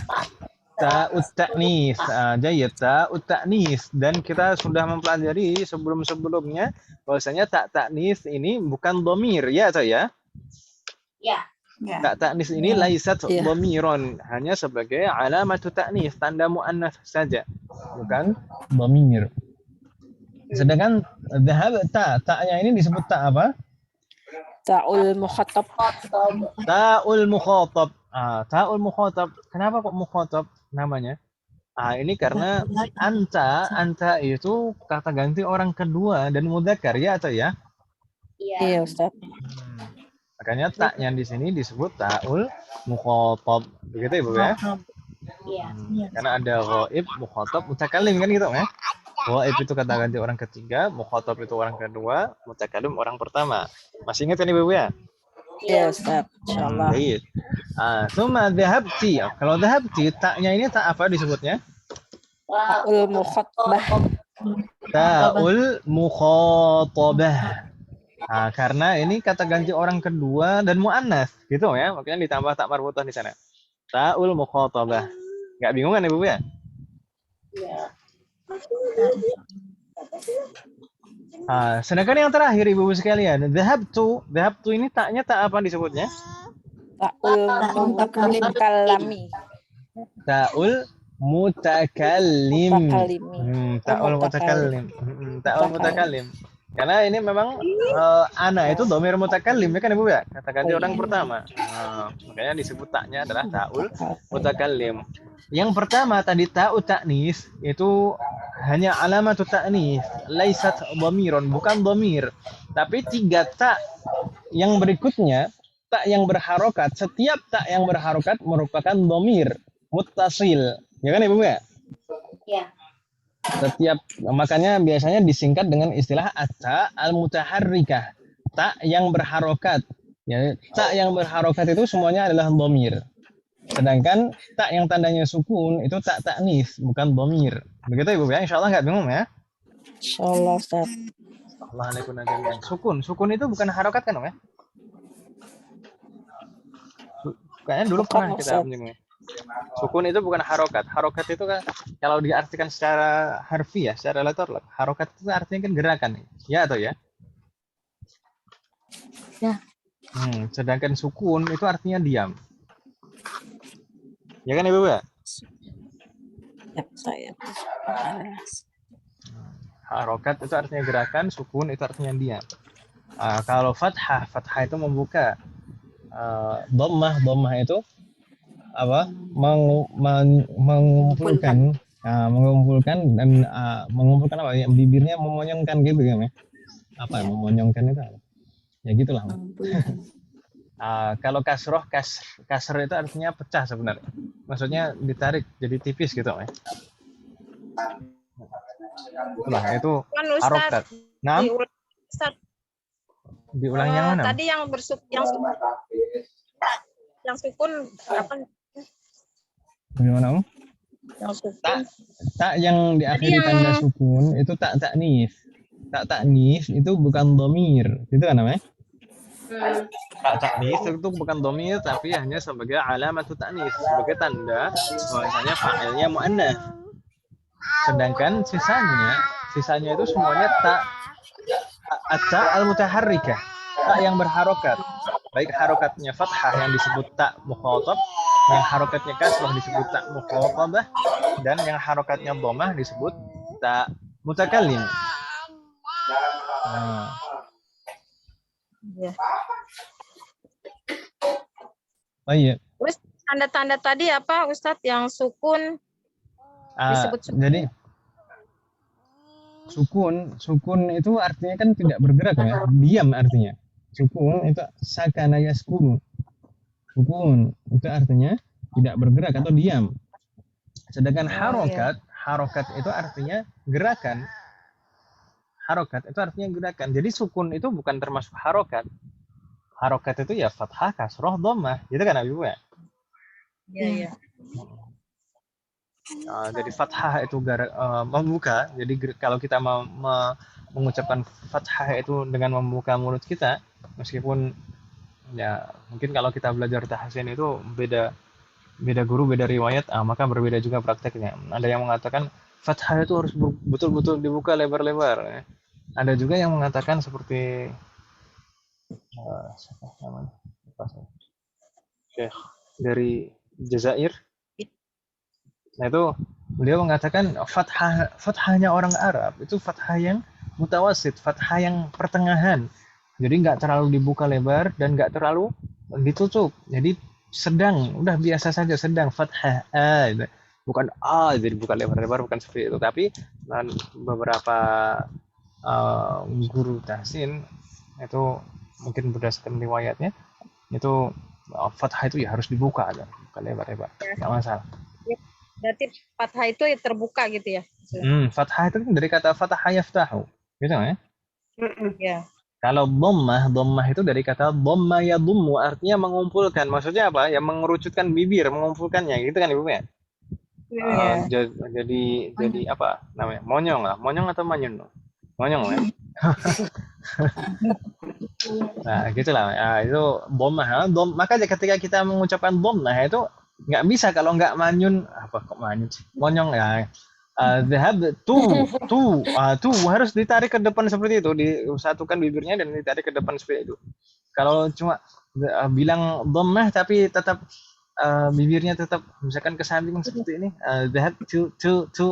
A: Ta'ut ta'nis. Jayid, ta'ut ta'nis. Dan kita sudah mempelajari sebelum-sebelumnya bahwasanya tak ta'nis ini bukan dhamir, ya atau ya?
C: Ya.
A: Tak ta'nis ini laisat dhamiron, hanya sebagai alamatu ta'nis, tanda muannats saja, bukan dhamir. Sedangkan dhahab ta'nya ini disebut tak apa?
F: Ta'ul mukhatab.
A: Ta'ul mukhatab. Ta'ul mukhatab. Kenapa kok mukhatab namanya? Ini karena anta itu kata ganti orang kedua dan mudzakkar, ya atau ya?
F: Iya, Ustaz.
A: Makanya taknya di sini disebut ta'ul mukhatab. Begitu Ibu ya?
C: Iya.
A: Karena ada ghaib, mukhatab, mutakallim kan gitu ya? Ghaib itu kata ganti orang ketiga, mukhatab itu orang kedua, mutakallim orang pertama. Masih ingat kan Ibu ya?
F: Iya, Ustaz. Insyaallah.
A: Baik. Summa dhahabti. Kalau dhahabti taknya ini tak apa disebutnya?
F: Ta'ul mukhatabah.
A: Ta'ul mukhatabah. Karena ini kata ganti orang kedua dan muannats, gitu ya. Makanya ditambah tak marbutah di sana. Ta'ul mukhatabah. Enggak bingung kan Ibu ya?
C: Iya.
A: Sedangkan yang terakhir Ibu sekalian, dhahabtu ini taknya tak apa disebutnya?
F: Ta'ul mutakallim.
A: Ta'ul mutakallim.
F: Mutakallimi.
A: Ta'ul mutakallim. Ta'ul mutakallim. Karena ini memang ana itu dhamir mutakallim ya kan Ibu ya, kata ganti orang pertama. Makanya disebut taknya adalah ta'ul mutakallim. Yang pertama tadi ta'u ta'nis itu hanya alamat ta'nis, laisat dhamiron, bukan dhamir. Tapi 3 tak yang berikutnya, tak yang berharokat, setiap tak yang berharokat merupakan dhamir muttasil. Ya kan Ibu ya?
C: Ya.
A: Setiap makanya biasanya disingkat dengan istilah at-ta al-mutaharrikah, tak yang berharokat. Ya, tak yang berharokat itu semuanya adalah dhamir. Sedangkan tak yang tandanya sukun itu tak ta'nis, bukan dhamir. Begitu Ibu ya, insyaallah nggak bingung ya.
F: Insyaallah Ustaz.
A: Alhamdulillah. Sukun itu bukan harokat kan Om ya? Kayaknya dulu
F: Bukan,
A: pernah kita
F: Ustaz.
A: menyinggung. Sukun itu bukan harokat. Harokat itu kan kalau diartikan secara harfiah, secara letterlek, harokat itu artinya kan gerakan. Ya atau ya?
G: Ya.
A: Sedangkan sukun itu artinya diam. Ya kan Ibu ya?
F: Ya, saya.
A: Harokat itu artinya gerakan, sukun itu artinya diam. Kalau fathah itu membuka. Dhammah itu apa? Mengumpulkan dan mengumpulkan apa? Ya, bibirnya memonyongkan gitu kan ya? Apa? Memonyongkan itu apa? Ya gitulah. Kalau kasroh, kasr itu artinya pecah sebenarnya. Maksudnya ditarik jadi tipis gitu ya. Itulah itu
D: Kan
A: harokat.
D: Ustaz,
A: Nah,
D: diulang, Ustaz.
A: diulang yang mana?
D: Tadi yang yang sukun apa?
A: Bagaimana Om?
D: Yang sukun.
A: Tak yang diakhiri
D: yang-
A: tanda sukun itu tak ta'nis. Tak ta'nis itu bukan dhamir. Itu kan namanya? Tak ta'nis itu bukan dhamir tapi hanya sebagai alamat ta'nis, sebagai tanda bahwasanya fa'ilnya muannats. Sedangkan sisanya itu semuanya tak at-ta al-mutaharrikah, tak yang berharokat. Baik harokatnya fathah yang disebut tak mukhatab, yang harokatnya kasrah disebut tak mukhatabah, dan yang harokatnya dhammah disebut tak mutakallim.
D: Ya.
A: Iya.
D: Terus tanda-tanda tadi apa Ustadz yang sukun disebut sukun?
A: Jadi sukun itu artinya kan tidak bergerak ya, diam artinya. Sukun itu sakana yaskunu. Sukun itu artinya tidak bergerak atau diam. Sedangkan harokat itu artinya gerakan. Harokat itu artinya gerakan. Jadi sukun itu bukan termasuk harokat. Harokat itu ya fathah, kasroh, dhammah. Gitu kan Ibu ya?
D: Iya.
A: Jadi fathah itu membuka. Jadi kalau kita mengucapkan fathah itu dengan membuka mulut kita, meskipun ya mungkin kalau kita belajar tahsin itu beda guru, beda riwayat, maka berbeda juga prakteknya. Ada yang mengatakan fathah itu harus betul-betul dibuka lebar-lebar. Ya. Ada juga yang mengatakan seperti siapa namanya? Syekh dari Jazair. Nah itu beliau mengatakan fathahnya orang Arab itu fathah yang mutawasid, fathah yang pertengahan. Jadi nggak terlalu dibuka lebar dan nggak terlalu ditutup. Jadi sedang, udah biasa saja sedang fathah gitu. Bukan jadi buka lebar-lebar, bukan seperti itu. Tapi beberapa guru tahsin itu mungkin berdasarkan riwayatnya itu fathah itu ya harus dibuka aja, buka lebar-lebar, nggak masalah.
D: Berarti fathah itu ya terbuka gitu ya?
A: Fathah itu dari kata fathah yaftahu, gitu ya?
D: Ya.
A: Kalau dhammah itu dari kata dhamma yadhummu, artinya mengumpulkan. Maksudnya apa? Ya mengerucutkan bibir, mengumpulkannya, gitu kan Ibu ya? Jadi apa namanya? Monyong atau manyun? Monyong ya. Nah, gitulah. Itu dhammah. Maka ketika kita mengucapkan dhammah itu nggak bisa kalau nggak manyun, apa kok manyun sih? Monyong ya. Dhahab tu harus ditarik ke depan seperti itu, disatukan bibirnya dan ditarik ke depan seperti itu. Kalau cuma bilang dhammah tapi tetap bibirnya tetap misalkan ke samping seperti ini, dhahab tu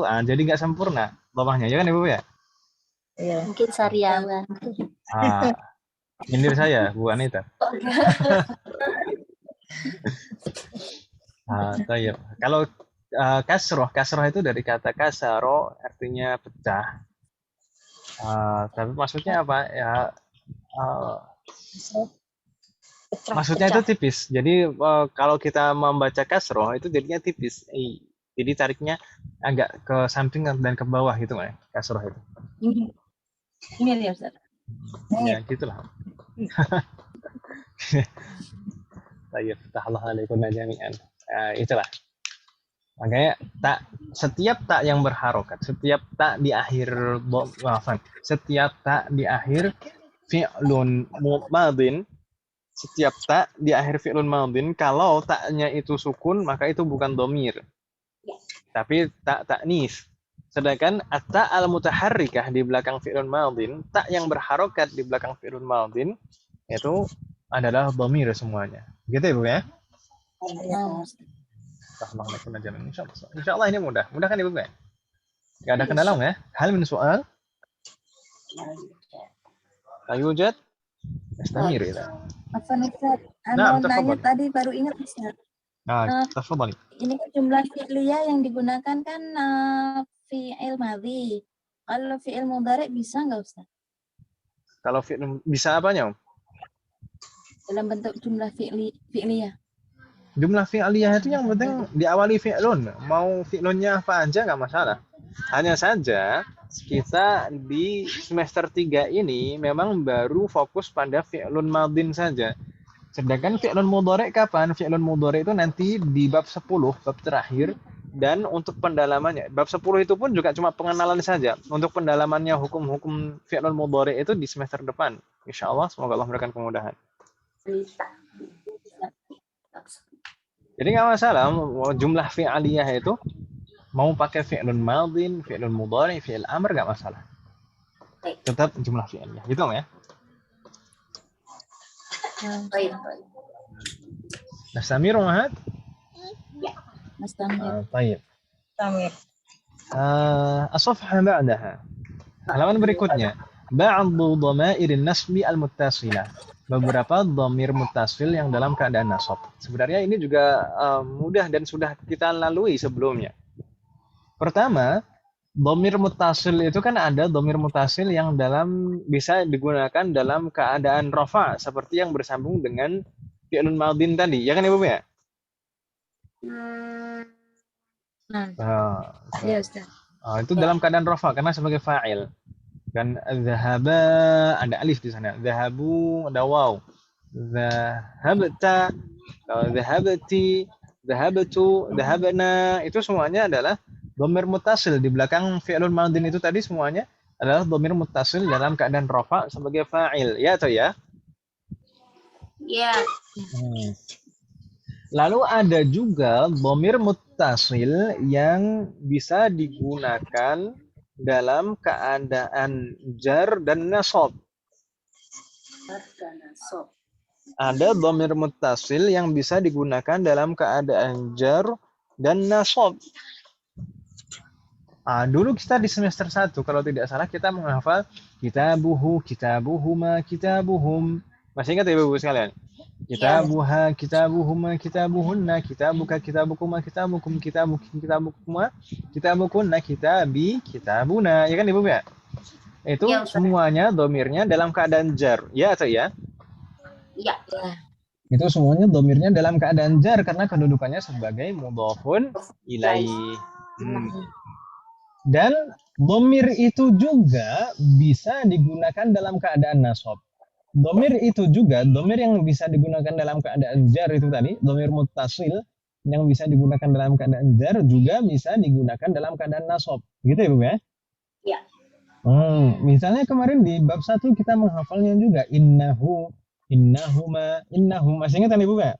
A: jadi nggak sempurna dhammahnya, ya kan Ibu ya?
G: Iya.
C: Mungkin Sariawan.
A: Ah, nyindir saya, Bu Anita. Tayyib. Kalau kasroh itu dari kata kasaro, artinya pecah. Tapi maksudnya apa? Ya, maksudnya itu tipis. Jadi kalau kita membaca kasroh itu jadinya tipis. Jadi tariknya agak ke samping dan ke bawah gitu ya, kasroh itu.
G: Ini ya Ustaz.
A: Ya gitulah. Tayyib, Allah alaikum jami'an. Itulah. Makanya setiap tak yang berharokat, setiap tak di akhir fi'lun madin, setiap tak di akhir fi'lun madin, kalau taknya itu sukun maka itu bukan dhamir, tapi tak ta'nis. Sedangkan at-ta al-mutaharrikah di belakang fi'lun madin, tak yang berharokat di belakang fi'lun madin itu adalah dhamir semuanya. Gitu ya Bu ya? Insya Allah ini mudah kan Ibu ya? Gak ada kendala ya? Hal min soal? Ayujad? Istamir itu.
G: Apa nih Ustaz?
A: Nah,
G: Nanya tadi baru ingat Ustaz.
A: Tafadhali.
G: Ini kan jumlah fi'liyah yang digunakan kan fi'il madhi. Kalau fi'il mudhari bisa nggak Ustaz?
A: Kalau fi'il bisa apanya?
G: Dalam bentuk jumlah fi'liyah.
A: Jumlah fi'liyah itu yang penting diawali fi'lun. Mau fi'lunnya apa aja nggak masalah. Hanya saja kita di semester 3 ini memang baru fokus pada fi'lun madin saja. Sedangkan fi'lun mudhari kapan? Fi'lun mudhari itu nanti di bab 10, bab terakhir. Dan untuk pendalamannya, bab 10 itu pun juga cuma pengenalan saja. Untuk pendalamannya hukum-hukum fi'lun mudhari itu di semester depan. Insya Allah, semoga Allah memberikan kemudahan. Jadi nggak masalah jumlah fi'aliyah itu mau pakai fi'lun madin, fi'lun mudhari, fi'il amr nggak masalah. Tetap jumlah fi'aliyah. Gitu ya.
C: Baik.
A: Nastamir Muhammad?
G: Nastamir.
A: Baik.
G: Nastamir.
A: As-safhah ba'daha. Halaman berikutnya. Ba'du dhamairin nasbi al-muttasilah. Beberapa dhamir muttasil yang dalam keadaan nasab. Sebenarnya ini juga mudah dan sudah kita lalui sebelumnya. Pertama, dhamir muttasil itu kan ada dhamir muttasil yang bisa digunakan dalam keadaan rafa seperti yang bersambung dengan fi'lun madin tadi. Ya kan Ibu ya?
G: Iya Ustaz.
A: Itu dalam keadaan rafa karena sebagai fa'il. Kan zahaba ada alif di sana, zahabu ada waw, zahabta, zahabati, zahabatu, zahabna, itu semuanya adalah dhamir muttasil. Di belakang fi'lun madin itu tadi semuanya adalah dhamir muttasil dalam keadaan rafa sebagai fa'il. Ya atau ya?
C: Ya.
A: Lalu ada juga dhamir muttasil yang bisa digunakan dalam keadaan jar dan nasab. Ada dhamir muttasil yang bisa digunakan dalam keadaan jar dan nasab. Dulu kita di semester 1 kalau tidak salah kita menghafal kitabuhu, kitabuhuma, kitabuhum. Masih ingat ya Ibu sekalian? Kitabuha, kitabuhuma, kitabuhunna, kitabuka, kitabukuma, kitabukum, kitabukuma, kitabukunna, kitabi, kitabuna. Ya kan Ibu ya? Itu ya, semuanya domirnya dalam keadaan jar. Ya atau ya?
C: Iya.
A: Itu semuanya domirnya dalam keadaan jar karena kedudukannya sebagai mudhafun ilaih. Dan domir itu juga bisa digunakan dalam keadaan nasab. Domir itu juga, domir yang bisa digunakan dalam keadaan jar itu tadi, domir muttasil yang bisa digunakan dalam keadaan jar juga bisa digunakan dalam keadaan nasab. Gitu ya Bu ya?
C: Iya.
A: Misalnya kemarin di bab 1 kita menghafalnya juga innahu, innahuma, innahum. Masih ingat kan Ibu ya?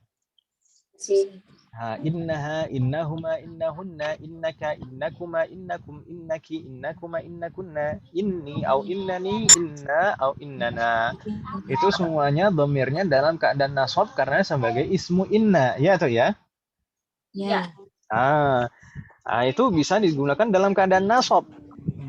A: Innaha, innahuma, innahunna, innaka, innakuma, innakum, innaki, innakuma, innakunna, inni, au innani, inna, au innana. Itu semuanya domirnya dalam keadaan nasab karena sebagai ismu inna. Ya atau ya?
G: Ya.
A: Itu bisa digunakan dalam keadaan nasab.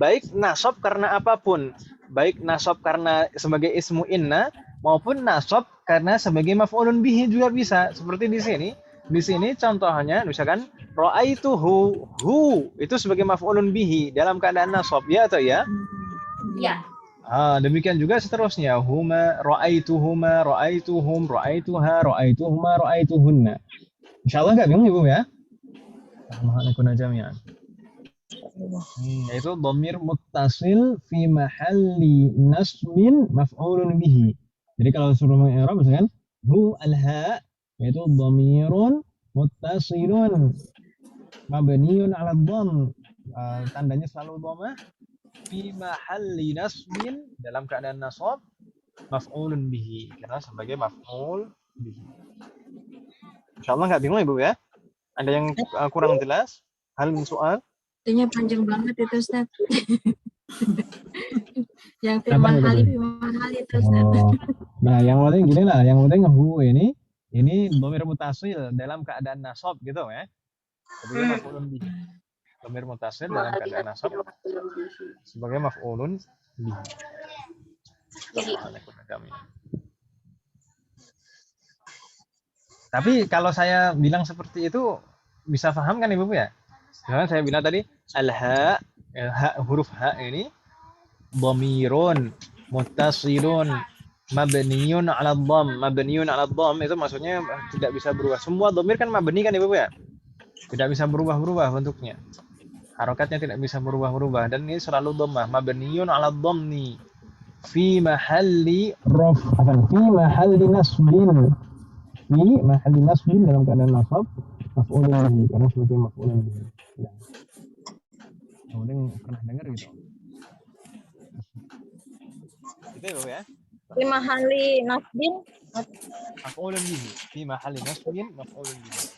A: Baik nasab karena apapun. baik nasab karena sebagai ismu inna maupun nasab karena sebagai maf'ulun bihi juga bisa. Seperti di sini. Di sini contohnya misalkan ra'aituhu, hu itu sebagai maf'ulun bihi dalam keadaan nasab ya atau ya?
C: Ya.
A: Demikian juga seterusnya huma, ra'aituhuma, ra'aituhum, ra'aituha, ra'aituhuma, ra'aituhunna. Insyaallah enggak bingung Ibu ya? Alhamdulillah jami'an. Yaitu dhamir muttasil fi mahalli nasbin maf'ulun bihi. Jadi kalau suruh mengi'rab misalkan hu al-ha yaitu dhamirun muttasilun mabniun 'ala dhamm. Tandanya selalu dhammah fi mahalli nasbin dalam keadaan nasab maf'ulun bihi karena sebagai maf'ul bihi. Insyaallah enggak bingung Ibu ya? Ada yang kurang jelas? Hal min soal?
G: Artinya panjang banget itu Ustaz. Yang firman hali itu Ustaz.
A: Nah, yang penting gini lah, yang penting hu ini dhamir mutasil dalam keadaan nasab gitu ya. Sebagai maf'ulun bihi. Dhamir mutasil dalam keadaan nasab sebagai maf'ulun bihi. Tapi kalau saya bilang seperti itu bisa paham kan Ibu ya? Misalnya saya bilang tadi al-ha, huruf ha ini dhamirun muttasilun mabniun 'ala dhamm. Mabniun 'ala dhamm itu maksudnya tidak bisa berubah. Semua dhamir kan mabni kan Ibu ya? Tidak bisa berubah-berubah bentuknya. Harokatnya tidak bisa berubah-berubah dan ini selalu dhammah. Mabniun 'ala dhammi fi mahalli fi mahalli nasbin. Fi mahalli nasbin dalam keadaan nasab maf'ulun bihi karena sebagai maf'ulun bihi. Ya. Kemudian pernah dengar gitu. Itu ya.
D: Fi mahalli nasbin
A: maf'ulun bihi. Fi mahalli nasbin maf'ulun bihi.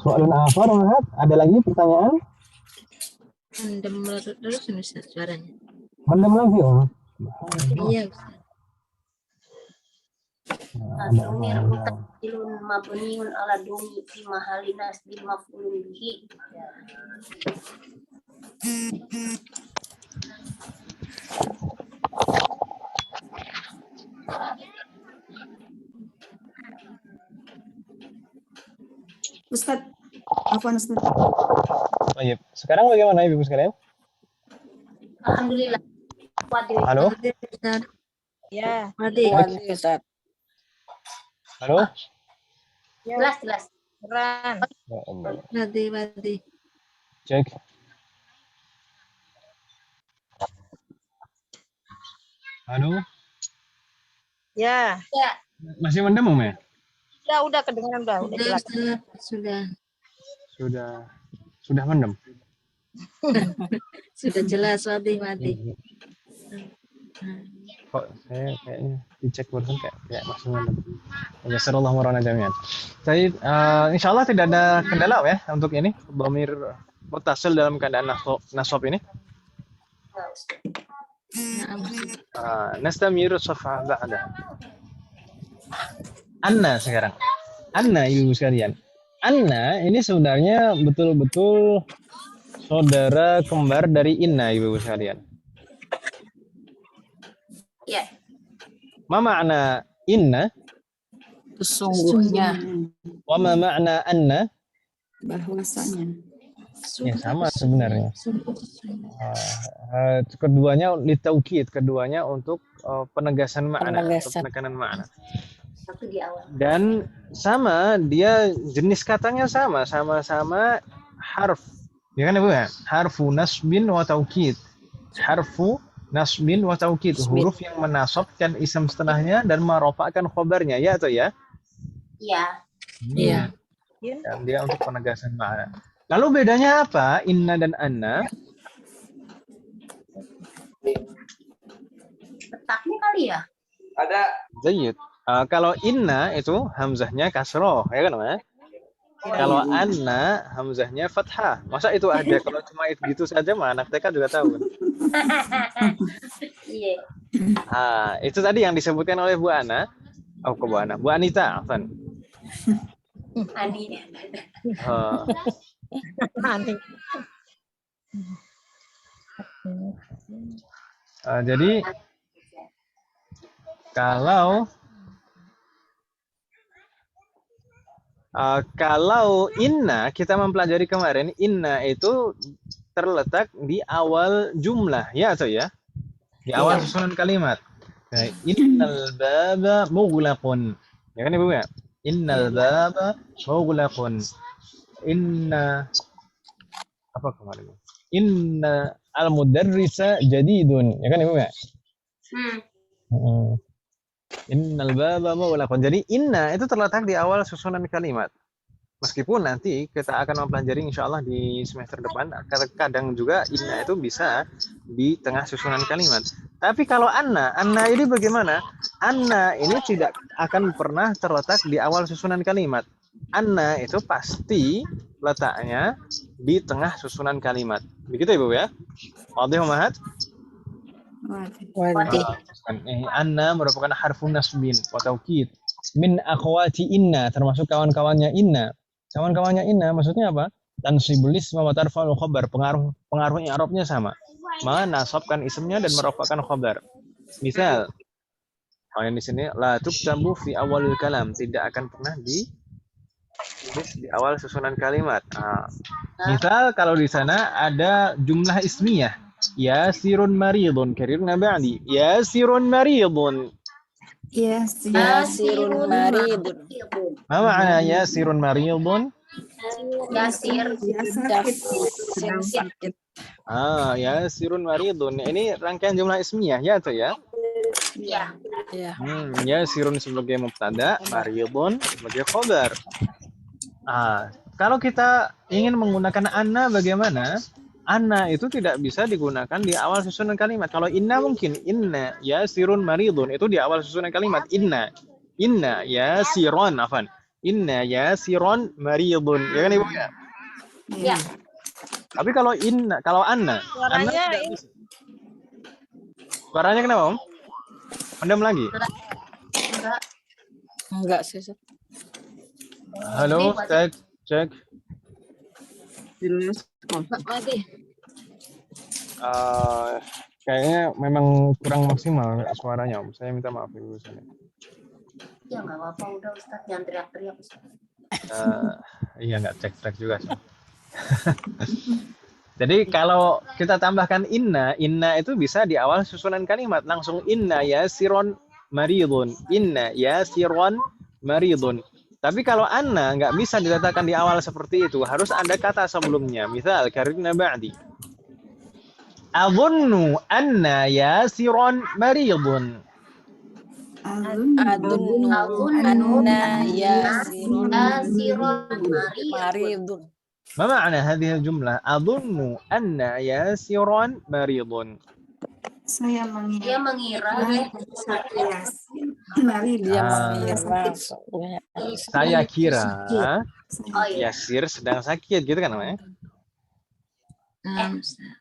A: Soalan akhar, ada lagi pertanyaan?
G: Mendem terus Ustaz suaranya.
A: Mendem lagi
G: Iya Ustaz.
C: Dhamir mutasilun mabniun 'ala dhammi fi mahalli nasbin maf'ulun bihi.
H: Ustaz, afwan Ustaz.
A: Baik. Sekarang bagaimana Ibu sekalian?
C: Alhamdulillah.
A: Halo?
D: ya.
G: Mati.
F: Ustaz.
A: Halo?
C: Jelas.
D: Quran.
A: Ya Allah.
G: Mati.
A: Cek. Halo?
D: Ya.
C: Ya.
A: Masih mendem ya?
D: Udah kedengaran udah
G: Sudah
D: jelas.
G: Ustaz, sudah.
A: Sudah mendem.
G: Sudah jelas mati.
A: Kok saya kayaknya dicek barusan kayak masih mendem. Ya sallallahu marana jami'an. Jadi insyaallah tidak ada kendala ya untuk ini dhamir muttasil dalam keadaan nasab ini. Nastamir safha ba'da. Anna sekarang. Anna Ibu sekalian. Anna ini sebenarnya betul-betul saudara kembar dari Inna Ibu sekalian.
C: Ya.
A: Ma makna Inna?
H: Sesungguhnya.
A: Wa ma makna Anna?
H: Bahwasanya.
A: Ya sama sebenarnya. Keduanya litaukid, keduanya untuk penegasan makna, atau penekanan makna.
C: Satu di awal.
A: Dan sama dia jenis katanya sama-sama harf. Ya kan Ibu ya? Harfu nasbin wa taukid. Harfu nasbin wa taukid, huruf yang menasabkan isim setelahnya dan merofakkan khobarnya, ya atau ya?
C: Iya.
G: Iya.
A: Dan dia untuk penegasan makna. Lalu bedanya apa inna dan anna?
C: Letaknya kali ya?
A: Ada. Zayyid. Kalau inna itu hamzahnya kasroh, ya kan Mas? Kalau anna hamzahnya fathah. Masa itu ada? Kalau cuma itu gitu saja mah anak TK juga tahu.
C: Iya.
A: Itu tadi yang disebutkan oleh Bu Ana. Bu Anita, Afan.
C: Ani.
A: Jadi kalau inna kita mempelajari kemarin, inna itu terletak di awal jumlah, ya atau ya? Di awal susunan kalimat. Nah, innal baba mughlaqun. Ya kan Ibu ya? Innal baba mughlaqun. Inna apa kemarin? Inna al-mudarrisa jadidun. Ya kan Ibu ya? Innal baba mughlaqun. Jadi inna itu terletak di awal susunan kalimat. Meskipun nanti kita akan mempelajari insya Allah di semester depan, kadang juga inna itu bisa di tengah susunan kalimat. Tapi kalau anna ini bagaimana? Anna ini tidak akan pernah terletak di awal susunan kalimat. Anna itu pasti letaknya di tengah susunan kalimat. Begitu Ibu ya? Wadih Mahat? Anna merupakan harfun nasbin wa taukid min akhwati inna, termasuk kawan-kawannya inna. Kawan-kawannya inna maksudnya apa? Tansibul isma wa tarfa'ul khabar, pengaruh i'rabnya sama. Menasabkan isimnya dan merofakkan khabar. Misal, yang di sini la tuktabu fi awalil kalam, tidak akan pernah ditulis di awal susunan kalimat. Misal kalau di sana ada jumlah ismiyah, Yasirun maridun, karirna ba'di. Yasirun maridun.
F: Yasirun maridun.
A: Ma ma'ana yasirun maridun?
C: Yasir
F: Sedang sakit.
A: Yasirun maridun. Ini rangkaian jumlah ismiyah ya atau ya?
C: ya.
A: Yasirun sebagai mubtada, maridun sebagai khabar. Kalau kita ingin menggunakan anna bagaimana? Anna itu tidak bisa digunakan di awal susunan kalimat. Kalau inna mungkin, inna yasirun maridun itu di awal susunan kalimat. Inna yasirun, afan. Inna yasirun maridun. Ya kan Ibu ya?
C: Ya.
A: Tapi kalau anna
D: Suaranya
A: tidak bisa. Suaranya kenapa, Om? Pendam lagi.
F: Enggak sih.
A: Halo, cek.
G: Lagi.
A: Kayaknya memang kurang maksimal suaranya, Om. Saya minta maaf Ibu.
C: Ya nggak apa-apa, udah Ustaz, jangan teriak-teriak Ustaz.
A: Iya, nggak cek juga sih. Jadi kalau kita tambahkan inna itu bisa di awal susunan kalimat, langsung inna yasirun maridun. Inna yasirun maridun. Tapi kalau anna nggak bisa diletakkan di awal seperti itu, harus ada kata sebelumnya. Misal karirna ba'di. Adunnu anna yasirun maridun.
F: Adunnu anna yasirun maridun.
A: ما معنى هذه الجملة؟ أظن أن ياسرا مريض.
H: Saya
C: Dia mengira
A: Saya kira
C: iya.
A: Yasir sedang sakit, gitu kan namanya?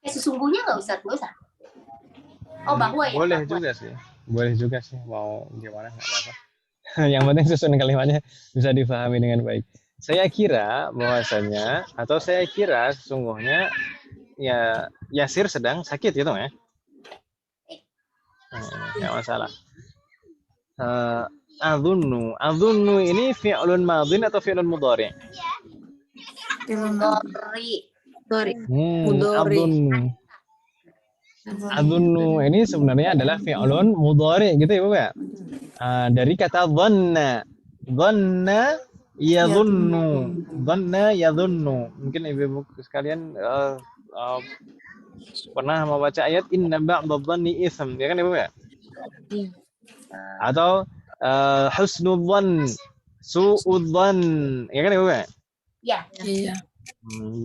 C: Sesungguhnya nggak Ustaz, nggak usah. Oh, bahwa ya.
A: Boleh juga sih, mau gimana nggak apa-apa. Yang penting susunan kalimatnya bisa dipahami dengan baik. Saya kira bahwasanya atau saya kira sesungguhnya ya Yasir sedang sakit gitu ya. Nggak masalah. Adunnu ini fi'lun madhin atau fi'lun mudhari'? Adunnu ini sebenarnya adalah fi'lun mudhari' gitu ya Bu ya. Dari kata dhanna. Dhanna yadhunnu. Mungkin ibu-ibu sekalian pernah membaca ayat inna ba'dadh-dhanni itsm, ya kan Ibu ya? Atau husnudzan, su'udzan, ya kan Ibu ya?
C: Ya.
F: Iya.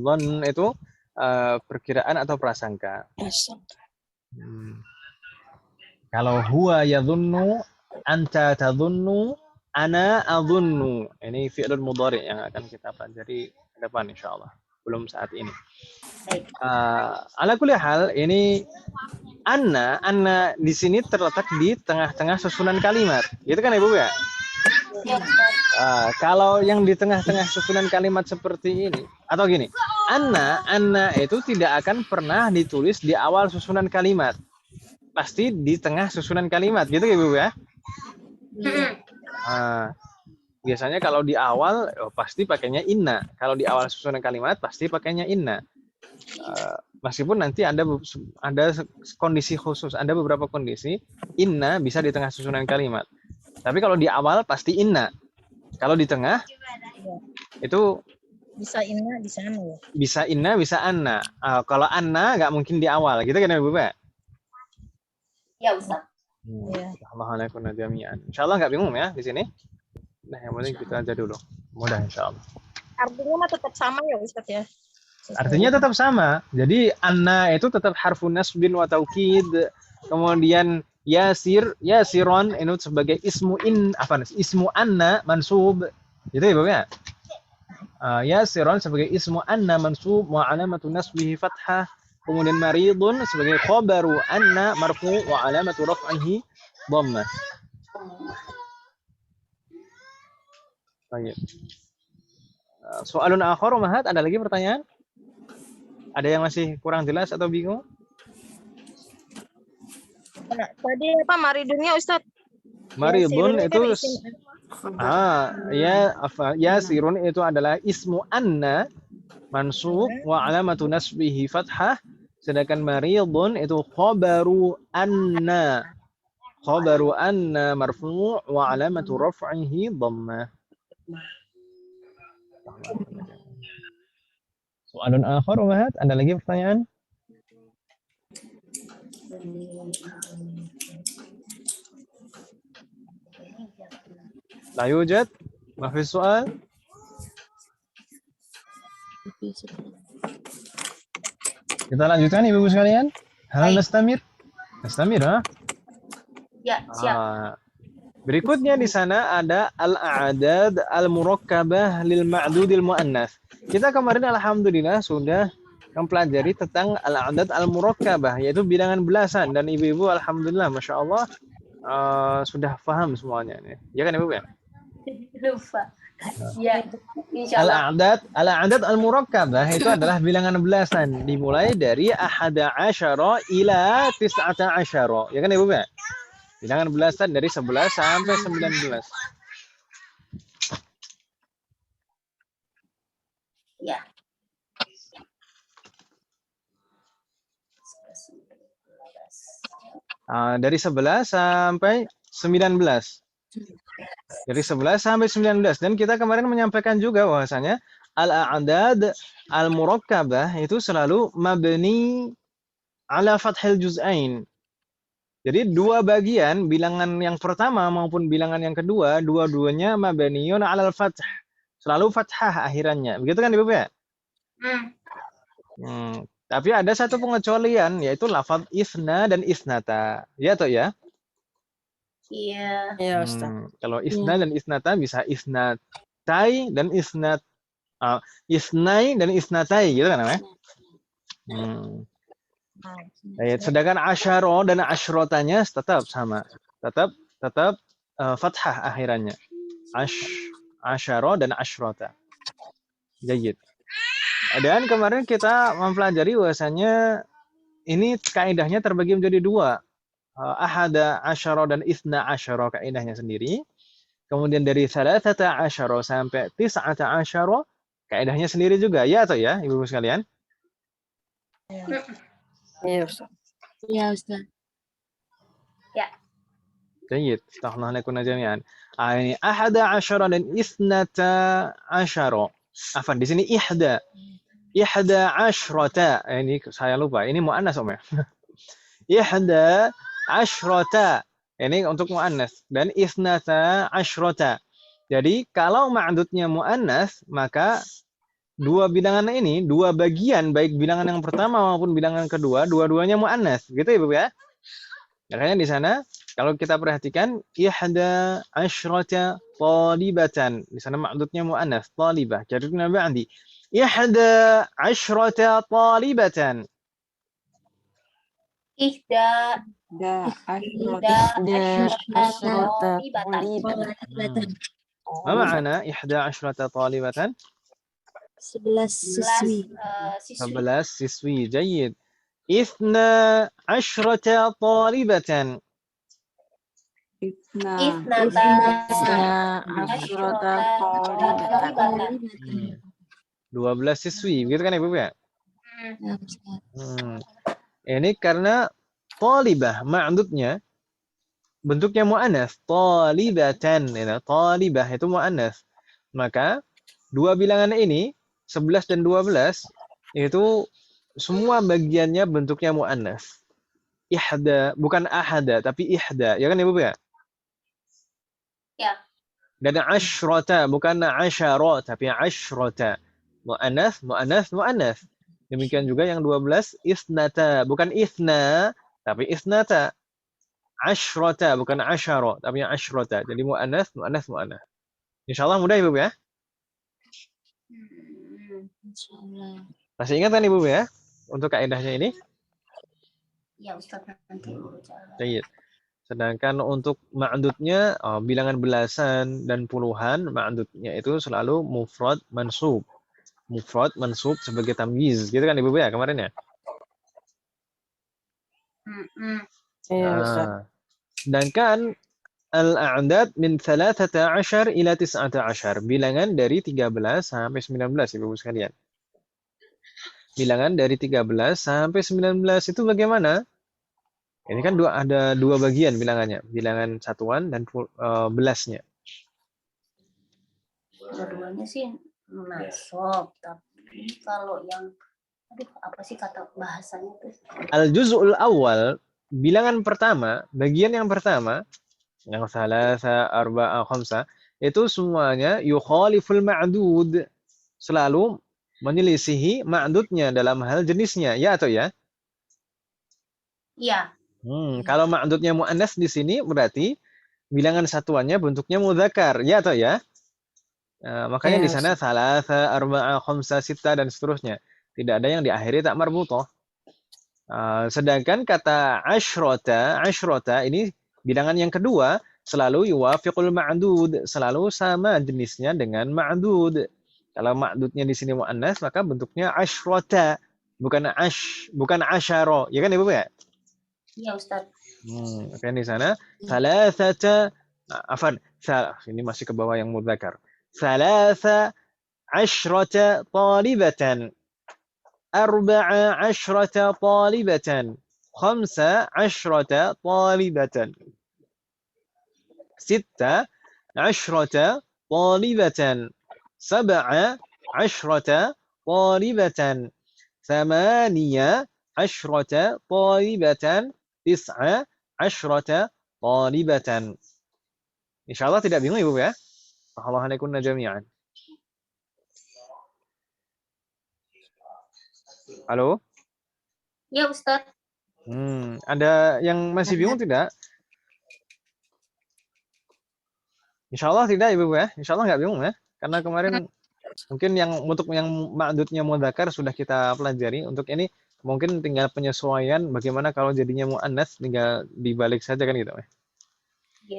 A: Dzan itu perkiraan atau prasangka. Kalau huwa yadhunnu, anta tadhunnu, ana adhunnu. Ini fi'lun mudhari' yang akan kita pelajari ke depan insyaallah. Belum saat ini. Ala kulli hal, ini anna di sini terletak di tengah-tengah susunan kalimat. Gitu kan Ibu ya? Kalau yang di tengah-tengah susunan kalimat seperti ini atau gini, Anna itu tidak akan pernah ditulis di awal susunan kalimat. Pasti di tengah susunan kalimat, gitu ya Ibu ya? Nah, biasanya kalau di awal pasti pakainya inna. Kalau di awal susunan kalimat pasti pakainya inna. Meskipun nanti ada kondisi khusus, ada beberapa kondisi inna bisa di tengah susunan kalimat. Tapi kalau di awal pasti inna. Kalau di tengah itu
D: Bisa inna, bisa anu ya.
A: bisa inna, bisa anna. Kalau anna nggak mungkin di awal, gitu kan ya Bu?
C: Ya Ustaz.
A: Insya Allah nggak bingung ya di sini. Nah, yang penting kita aja dulu. Mudah insya Allah.
D: Artinya mah tetap sama ya Ustaz ya.
A: Artinya tetap sama. Jadi anna itu tetap harfun nasbin wa taukid. Kemudian yasiron itu sebagai ismu anna mansub. Gitu ya, Bapak ya? Yasiron sebagai ismu anna mansub wa alamatu nasbihi fathah. Kemudian maridun sebagai khabaru anna marfu wa alamatu raf'ihi dhammah. Baik. Soalun akhar Mahat, ada lagi pertanyaan? Ada yang masih kurang jelas atau bingung?
D: Nah, tadi apa maridunnya Ustaz?
A: Maridun
D: Ya,
A: itu
D: sirun kan
A: yasirun itu adalah ismu anna mansub wa alamatu nasbihi fathah, sedangkan maridun itu khabaru anna marfu' wa alamatu raf'ihi dhammah. Soalun akhar Mahat, ada lagi pertanyaan? La yujad? Ma fi soal? Kita lanjutkan Ibu sekalian. Hal nastamir? Nastamir, ha?
C: Ya, siap.
A: Berikutnya di sana ada al-a'dad al-murakkabah lil ma'dudil mu'annas. Kita kemarin alhamdulillah sudah mempelajari tentang al-a'dad al-murakkabah, yaitu bilangan belasan, dan ibu-ibu alhamdulillah Masya Allah sudah paham semuanya. Ya kan Ibu ya?
C: Lupa. Ya, insyaallah.
A: Al-a'dad al-murakkabah itu adalah bilangan belasan, dimulai dari 11 ila 19. Ya kan Ibu ya? Bilangan belasan dari 11 sampai 19.
C: Ya.
A: Dari 11 sampai 19. Dari 11 sampai 19. Dan kita kemarin menyampaikan juga bahwasanya al-a'dad al-murakkabah itu selalu mabni ala fathil juz'ain. Jadi dua bagian, bilangan yang pertama maupun bilangan yang kedua, dua-duanya mabniun 'alal fath. Selalu fathah akhirannya. Begitu kan Ibu ya? Tapi ada satu pengecualian, yaitu lafaz isna dan isnata. Ya toh ya?
C: Iya.
F: Iya, Ustaz.
A: Kalau isna dan isnata bisa isnatai dan isnai dan isnatai, gitu kan namanya? Sedangkan asyaro dan asyrotanya tetap sama. Tetap fathah akhirannya. Asyaro dan asyrota. Jayid. Dan kemarin kita mempelajari bahwasanya ini kaidahnya terbagi menjadi dua. Ahada asyara dan isna asyara kaidahnya sendiri. Kemudian dari salasata asyara sampai tis'ata asyara kaidahnya sendiri juga. Ya atau ya, Ibu sekalian?
F: Iya, Ustaz.
G: Ya, Ustaz.
C: Ya.
A: Jayid. Astagfirullahaladzim jami'an. Ini ahada asyara dan isnata asyara. Afan, di sini ihda asyrata. Ini saya lupa. Ini muannas Om ya. Ihda asyrata. Ini untuk muannas dan isnata asyrata. Jadi kalau ma'dudnya muannas, maka dua bilangan ini, dua bagian, baik bilangan yang pertama maupun bilangan kedua, dua-duanya muannas. Gitu Ibu ya. Makanya di sana kalau kita perhatikan ihda asyrata talibatan. Di sana ma'dudnya muannas, talibah. Jadi ba'di. Ihda asyrata talibatan.
B: Ihda asyrata
A: Ma ma'ana ihda asyrata talibatan?
G: 11 siswi.
A: 11 siswi. Jayyid. 12 talibatan.
C: Isnata
B: Asyrota
C: talibatan.
A: 12 siswi, gitu kan Ibu ya?
G: Ya, Ustaz.
A: Ini karena talibah ma'dudnya bentuknya mu'anats, talibatan, ya, talibah itu mu'anats. Maka dua bilangan ini 11 dan 12 itu semua bagiannya bentuknya mu'anats. Ihda, bukan ahada, tapi ihda, ya kan Ibu ya?
C: Ya.
A: Dan asyrota, bukan asyara, tapi asyrota. Mu'anats, mu'anats, mu'anats. Demikian juga yang 12 isnata, bukan isna, tapi isnata. Asyrota, bukan asyara, tapi asyrota. Jadi mu'anats, mu'anats, mu'anats. Insyaallah mudah Ibu ya?
G: Insyaallah.
A: Masih ingat kan Ibu ya? Untuk kaidahnya ini?
C: Ya Ustaz nanti.
A: Baik. Sedangkan untuk ma'dudnya bilangan belasan dan puluhan, ma'dudnya itu selalu mufrad mansub. Mufrad mansub sebagai tamyiz. Gitu kan Ibu ya kemarin ya?
F: Iya, Ustaz.
A: Sedangkan al-a'dad min 13 ila 19. Bilangan dari 13 sampai 19 Ibu sekalian. Bilangan dari 13 sampai 19 itu bagaimana? Ini kan ada dua bagian bilangannya, bilangan satuan dan belasnya.
C: Dua-duanya sih nasab, tapi kalau yang apa sih kata bahasanya itu?
A: Al-juz'ul awal, bilangan pertama, bagian yang pertama, yang salasa, arba'a, khamsa, itu semuanya yukhaliful ma'dud, selalu menyelisihi ma'dudnya dalam hal jenisnya, ya atau ya?
C: Iya.
A: Kalau ma'dudnya mu'annas di sini berarti bilangan satuannya bentuknya mudzakar, ya atau ya? Makanya
F: Ya,
A: di sana salasa, arba'a, khamsa, sitta dan seterusnya. Tidak ada yang diakhiri tak marbutah. Sedangkan kata asyrota ini bilangan yang kedua selalu yuwafiqul ma'dud, selalu sama jenisnya dengan ma'dud. Kalau ma'dudnya di sini mu'annas maka bentuknya asyrota, bukan asyara. Ya kan Ibu ya?
C: Iya Ustaz.
A: Kan di sana salasata ini masih ke bawah yang mudzakar. Salasa asyrata talibatan. 14 talibatan. 15 talibatan. 16 talibatan. 17 talibatan. 18 talibatan. 19 talibatan. Insyaallah tidak bingung Ibu ya? Allahanakunna jami'an. Halo?
C: Ya Ustaz.
A: Ada yang masih bingung tidak? Insyaallah tidak Ibu ya? Insyaallah nggak bingung ya? Karena kemarin mungkin untuk yang ma'dudnya mudzakar sudah kita pelajari. Untuk ini mungkin tinggal penyesuaian bagaimana kalau jadinya mu'annas, tinggal dibalik saja kan gitu ya.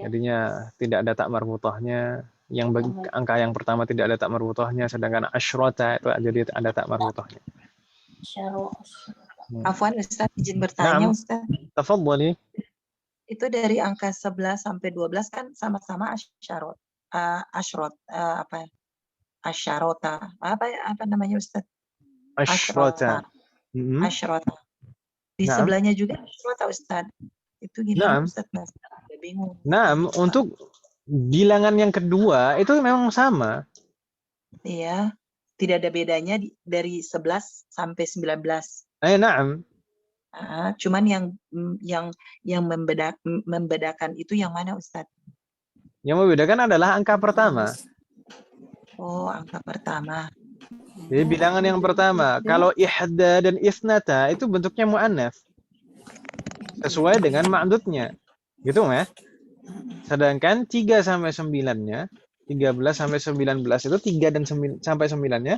A: Jadinya tidak ada tak marbutahnya. Yang angka yang pertama tidak ada tak marbutahnya, sedangkan asyrota itu jadi ada tak marbutahnya.
I: Afwan Ustaz, izin bertanya Ustaz.
A: Tafadhali.
I: Itu dari angka 11 sampai 12 kan sama-sama asyarot. Asyarota. Apa namanya Ustaz?
A: Asyrota.
I: Asyrota. Di sebelahnya juga asyrota Ustaz. Itu gimana Ustaz? Bingung.
A: Untuk bilangan yang kedua itu memang sama.
I: Iya. Tidak ada bedanya dari 11 sampai 19.
A: Na'am.
I: Cuman yang membedakan itu yang mana Ustaz?
A: Yang membedakan adalah angka pertama.
I: Oh, angka pertama.
A: Jadi bilangan yang pertama, kalau ihda dan isnata itu bentuknya mu'annats. Sesuai dengan ma'dudnya. Gitu ya. Sedangkan 3 sampai 9-nya, 13 sampai 19 itu 3 dan sampai 9-nya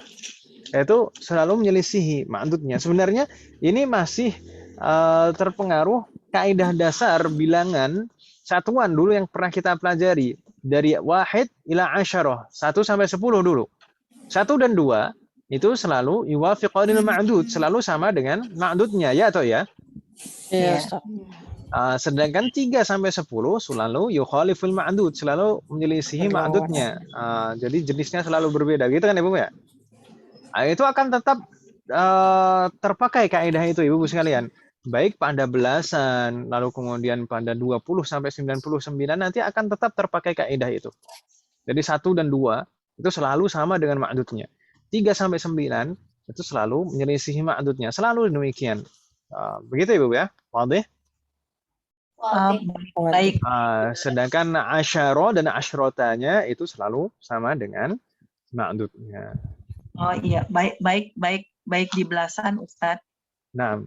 A: itu selalu menyelisihi ma'dudnya. Sebenarnya ini masih terpengaruh kaidah dasar bilangan satuan dulu yang pernah kita pelajari dari wahid ila asyarah, 1 sampai 10 dulu. 1 dan 2 itu selalu yuwafiqanil ma'dud, selalu sama dengan ma'dudnya, ya atau ya?
F: Iya,
I: Iya.
F: Ustaz.
A: Sedangkan 3 sampai 10 selalu yukhaliful ma'dud, selalu menyelisihi
F: Berlawanan.
A: ma'dudnya. Jadi jenisnya selalu berbeda, gitu kan Ibu ya? Itu akan tetap terpakai kaidah itu Ibu sekalian. Baik pada belasan, lalu kemudian pada 20 sampai 99 nanti akan tetap terpakai kaidah itu. Jadi 1 dan 2 itu selalu sama dengan ma'dudnya. 3 sampai 9 itu selalu menyelisihi ma'dudnya, selalu demikian. Begitu Ibu ya? Wadih?
I: Baik.
A: Sedangkan asyara dan asyrotanya itu selalu sama dengan ma'dudnya.
I: Oh iya, baik di belasan Ustaz.
A: Nah,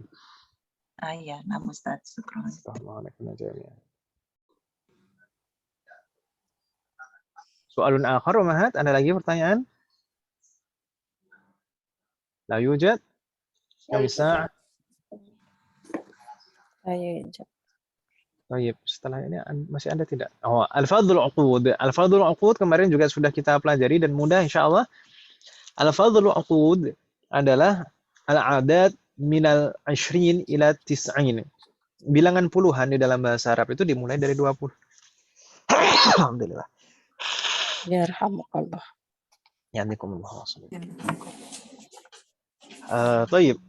I: Iya, nah Ustaz. Syukran.
A: Soalun akhar, Mahat, ada lagi pertanyaan? La yujad? Kamsa?
F: Ayo,
A: Baik, setelah ini masih ada tidak? Oh, al-fadhul uqud. Al-fadhul uqud kemarin juga sudah kita pelajari dan mudah insyaallah. Al-fadhul uqud adalah al-adad minal 20 ila 90. Bilangan puluhan di dalam bahasa Arab itu dimulai dari 20. Alhamdulillah.
F: Ya rahmukallah.
A: Yandikumullah wasallam. Tayyib.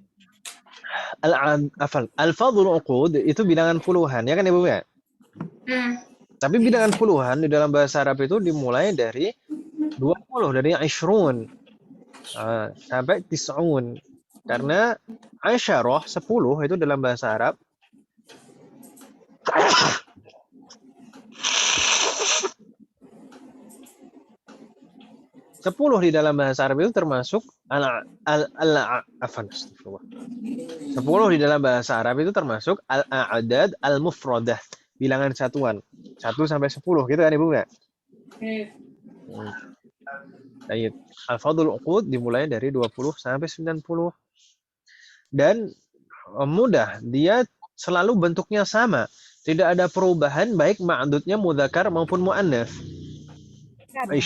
A: Al-fadhul uqud itu bilangan puluhan, ya kan Ibu ya? Tapi bilangan puluhan di dalam bahasa Arab itu dimulai dari 20, dari 20 sampai 90. Karena asyarah 10 itu dalam bahasa Arab Sepuluh di dalam bahasa Arab itu termasuk 10 di dalam bahasa Arab itu termasuk al-a'dad al-mufradah, bilangan satuan. 1 sampai 10 gitu kan Ibu enggak? Baik. Al-fadhul uqud dimulai dari 20 sampai 90. Dan mudah, dia selalu bentuknya sama. Tidak ada perubahan baik ma'dudnya mudzakkar maupun muannats. 20, 30,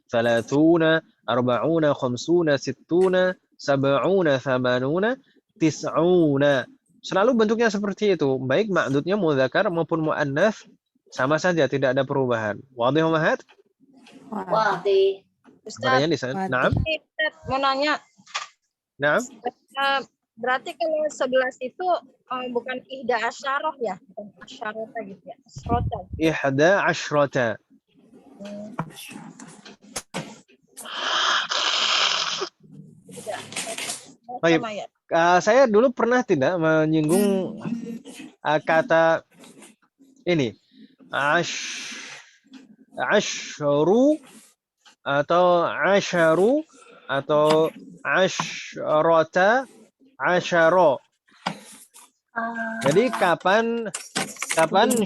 A: 40, 50, 60, 70, 80, 90. Selalu bentuknya seperti itu. Baik ma'dudnya mudzakkar maupun muannats sama saja, tidak ada perubahan. Wadih Mahat?
C: Wadih.
A: Pertanyaan di sana. Naam.
D: Ustaz, mau nanya.
A: Naam.
D: Berarti kalau 11 itu bukan ihda asyarah ya? Bukan asyarata gitu ya? Asrota.
A: Ihda asyrata. Baik. Saya dulu pernah tidak menyinggung kata ini asyru atau asyaru atau asyrata asyara. Jadi kapan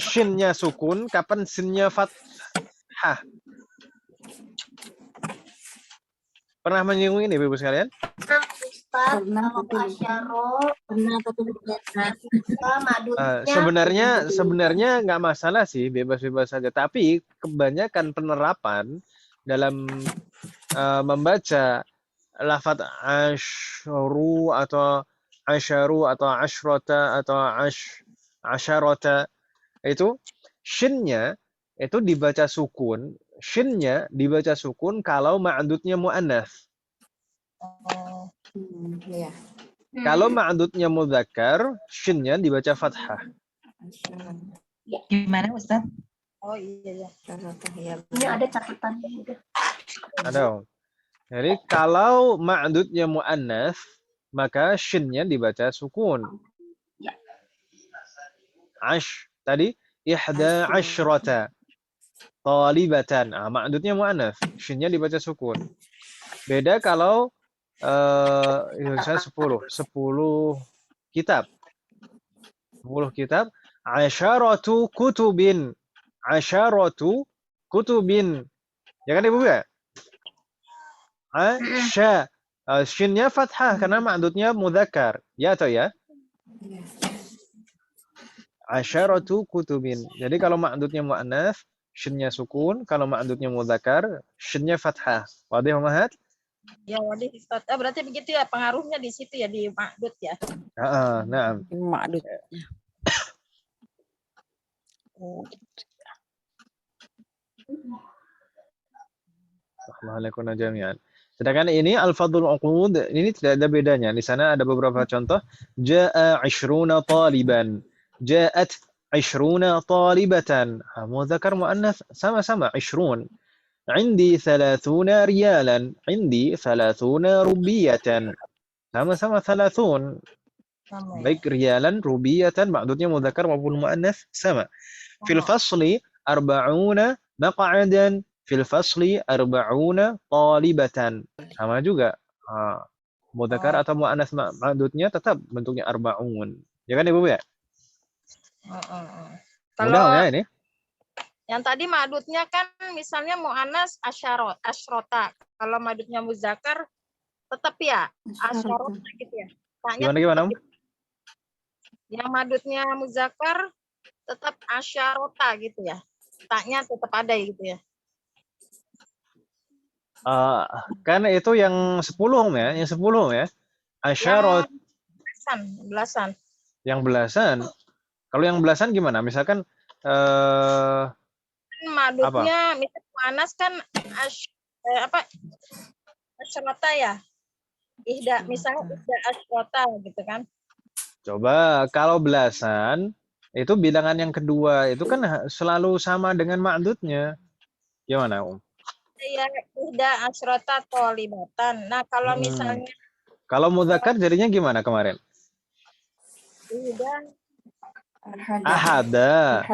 A: shinnya sukun, kapan sinnya fathah? Pernah menyinggung ini Ibu sekalian?
G: Pernah tapi
A: Sebenarnya nggak masalah sih, bebas-bebas saja. Tapi kebanyakan penerapan dalam membaca lafaz asyru atau asyaru atau asyrata atau asyarata itu shinnya itu dibaca sukun. Shinnya dibaca sukun kalau ma'dudnya muannats. Kalau ma'dudnya mudzakkar, shinnya dibaca fathah.
I: Gimana Ustaz?
D: Oh iya ya.
C: Ini ada catatannya udah.
A: Ada. Jadi kalau ma'dudnya muannats, maka shinnya dibaca sukun. Tadi ihda asyrata talibatan. Ma'dudnya muannats, shinnya dibaca sukun. Beda kalau saya 10 kitab. 10 kitab. Asyaratu kutubin. Asyaratu kutubin. Ya kan Ibu ya? Shinnya fathah karena ma'dudnya mudzakkar. Ya atau ya? Asyaratu kutubin. Jadi kalau ma'dudnya muannats, shinnya sukun. Kalau ma'dudnya mudzakkar, shinnya fathah. Wadih Mahat?
D: Ya wadih Ustaz. Berarti begitu ya pengaruhnya di situ ya di ma'dud ya.
A: Nah.
F: Ma'dud.
A: Rahmanakumullah jami'an. Sedangkan ini al-fadhul uqud ini tidak ada bedanya. Di sana ada beberapa contoh. Ja'a 'ishruna taliban. Ja'at 'ishruna talibatan. Mudzakkar muannats sama-sama 'ishrun. عندي 30 ريالا. عندي 30 ربية. sama-sama 30. Baik riyalan, rubiyatan, maksudnya mudzakkar maupun muannats sama. Fil fasli 40 maq'adan. Fil fasli 40 talibatan. Sama juga. Mudzakkar atau muannats maksudnya tetap bentuknya 40. Ya kan Ibu ya? Mudah ya ini?
D: Yang tadi ma'dudnya kan misalnya mu'annas asyrota. Kalau ma'dudnya muzakkar tetap ya asyrota gitu ya.
A: Gimana?
D: Yang ma'dudnya muzakkar tetap asyarota gitu ya. Taknya tetap ada gitu ya.
A: Kan itu yang 10 ya, yang 10 ya. Asyarot.
D: Belasan.
A: Yang belasan. Kalau yang belasan gimana? Misalkan
D: ma'dudnya misalnya mu'annas kan asyarota ya. Misalnya ihda asyarota gitu kan.
A: Coba kalau belasan itu bilangan yang kedua itu kan selalu sama dengan ma'dudnya. Gimana,
D: Ya, ihda asyarota talibatan. Nah, kalau misalnya
A: kalau mudzakkar jadinya gimana kemarin?
D: ihda
A: ahada.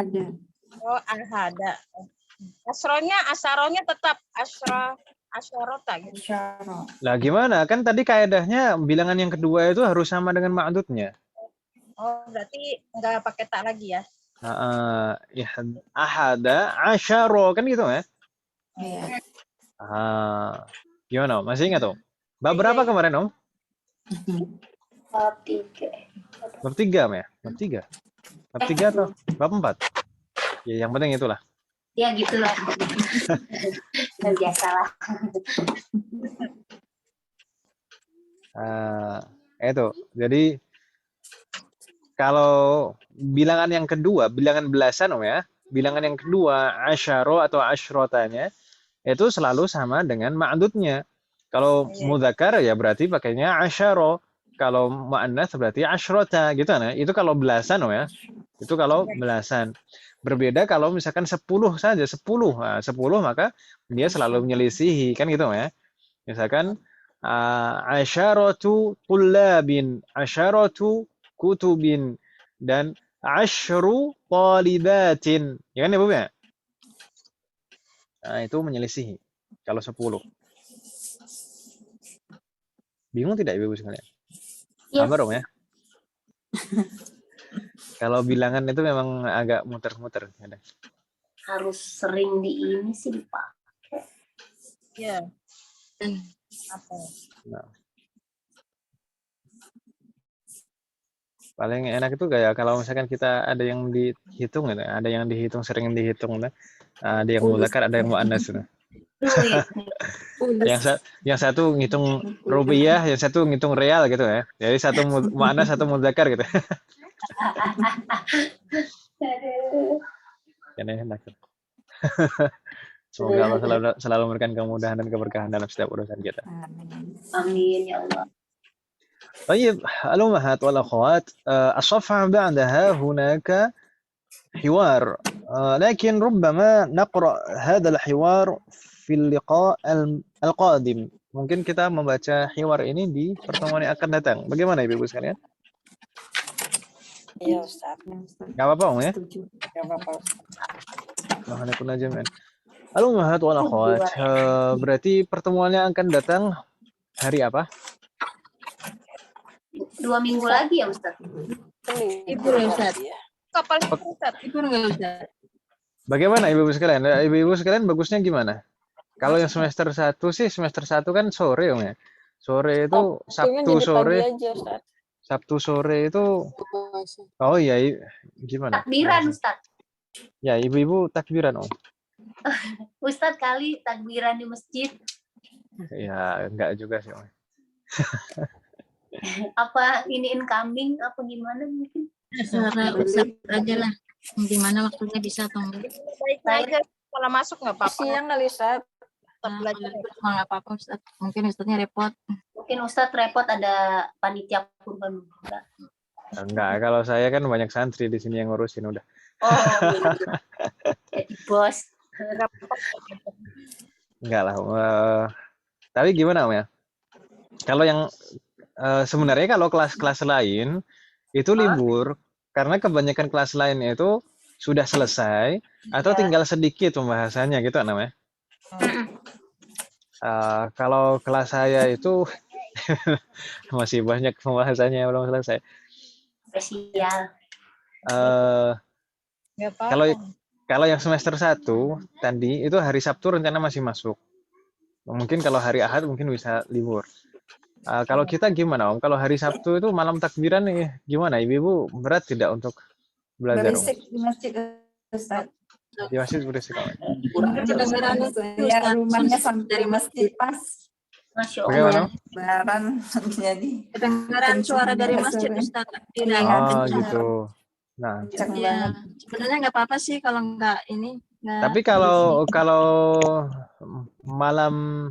D: Oh, ahada. Asaronya tetap asyarota gitu.
A: Lah gimana? Kan tadi kaedahnya bilangan yang kedua itu harus sama dengan ma'dudnya.
D: Oh, berarti enggak pakai tak lagi ya?
A: Ahada, asyaro kan gitu ya?
D: Iya.
A: Gimana? Masih ingat Om? Bab berapa kemarin Om?
C: Bab 3.
A: Bab 3 ya? Bab 3. Bab 3 atau bab 4? Ya yang penting itulah.
C: Ya gitulah. Biasalah.
A: Itu. Jadi kalau bilangan yang kedua, bilangan belasan Om ya, bilangan yang kedua asyaro atau asyrotanya itu selalu sama dengan ma'dudnya. Kalau mudzakkar ya berarti pakainya asyaro. Kalau muannats berarti asyrota gitu kan. Itu kalau belasan Om ya. Itu kalau belasan. Berbeda kalau misalkan 10 saja, 10. Nah, 10 maka dia selalu menyelisihi kan gitu ya. Misalkan asyaratu tullabin, asyaratu kutubin, dan asyru talibatin. Ya kan Ibu ya? Nah, itu menyelisihi kalau 10. Bingung tidak Ibu sekalian? Sabar Om ya. Kalau bilangan itu memang agak muter-muter.
C: Harus sering ini sih dipakai.
D: Iya. Apa?
A: Nah. Paling enak itu kayak kalau misalkan kita ada yang dihitung gitu, ada yang dihitung sering dihitung, ada yang mudzakkar, ada yang muannats gitu. yang satu ngitung rupiah, yang satu ngitung real gitu ya. Jadi satu muannats, satu mudzakkar gitu. Yang enak. Semoga Allah selalu memberikan kemudahan dan keberkahan dalam setiap urusan kita.
C: Amin ya Allah.
A: طيب الأمهات والأخوات الصفحة بعدها هناك حوار لكن ربما نقرأ هذا الحوار في اللقاء القادم. Mungkin kita membaca hiwar ini di pertemuan yang akan datang. Bagaimana Ibu sekalian?
F: Iya Ustaz.
A: Nggak apa-apa Om ya?
F: Nggak apa-apa.
A: Alhamdulillah jami'an. Al-ummahat wal akhwat, berarti pertemuannya akan datang hari apa?
C: 2 minggu lagi ya Ustaz?
D: Ibu Ustaz. Kapal Ustaz. Ibu enggak Ustaz.
A: Bagaimana Ibu sekalian? Ibu sekalian bagusnya gimana? Kalau yang semester 1 sih, semester 1 kan sore Om ya. Sore itu Sabtu sore. Sabtu sore itu. Oh iya, gimana?
C: Takbiran Ustaz.
A: Ya, ibu-ibu takbiran Om.
C: Ustaz kali takbiran di masjid.
A: Ya, enggak juga sih, Om.
C: Apa ini incoming apa gimana mungkin?
G: Terserah Ustadz aja lah. Gimana waktunya bisa atau enggak.
D: Baiknya aja kalau masuk nggak apa-apa.
F: Siang kali Ustaz.
D: Tetap
G: Nah,
D: belajar.
G: kalau itu mah nggak apa-apa Ustadz. Mungkin Ustadznya repot.
C: Mungkin Ustadz repot ada panitia kurban.
A: Enggak, kalau saya kan banyak santri di sini yang ngurusin udah.
C: Oh, jadi bos.
A: Enggak lah. Tapi gimana, Om ya? Kalau yang sebenarnya kalau kelas-kelas lain itu libur karena kebanyakan kelas lain itu sudah selesai atau tinggal sedikit pembahasannya gitu namanya. Kalau kelas saya itu masih banyak pembahasannya yang belum selesai.
C: Spesial.
D: Nggak apa-apa.
A: Kalau yang semester 1 tadi itu hari Sabtu rencana masih masuk. Mungkin kalau hari Ahad mungkin bisa libur. Kalau kita gimana, Om? Kalau hari Sabtu itu malam takbiran nih, gimana? Ibu-ibu berat tidak untuk belajar, Om?
H: Berisik di masjid, Ustaz.
A: Di masjid berisik, Om.
H: Kedengeran saya rumahnya sampai dari masjid pas.
C: Masya
A: Bagaimana?
C: Allah.
H: Lebaran jadi
G: Kedengaran suara dari masjid Ustadz. Tidak
A: Oh,
G: kencang.
A: gitu. Nah,
H: kencang
G: Ya,
H: banget.
G: sebenarnya nggak apa-apa sih kalau nggak ini. Nggak
A: tapi kalau malam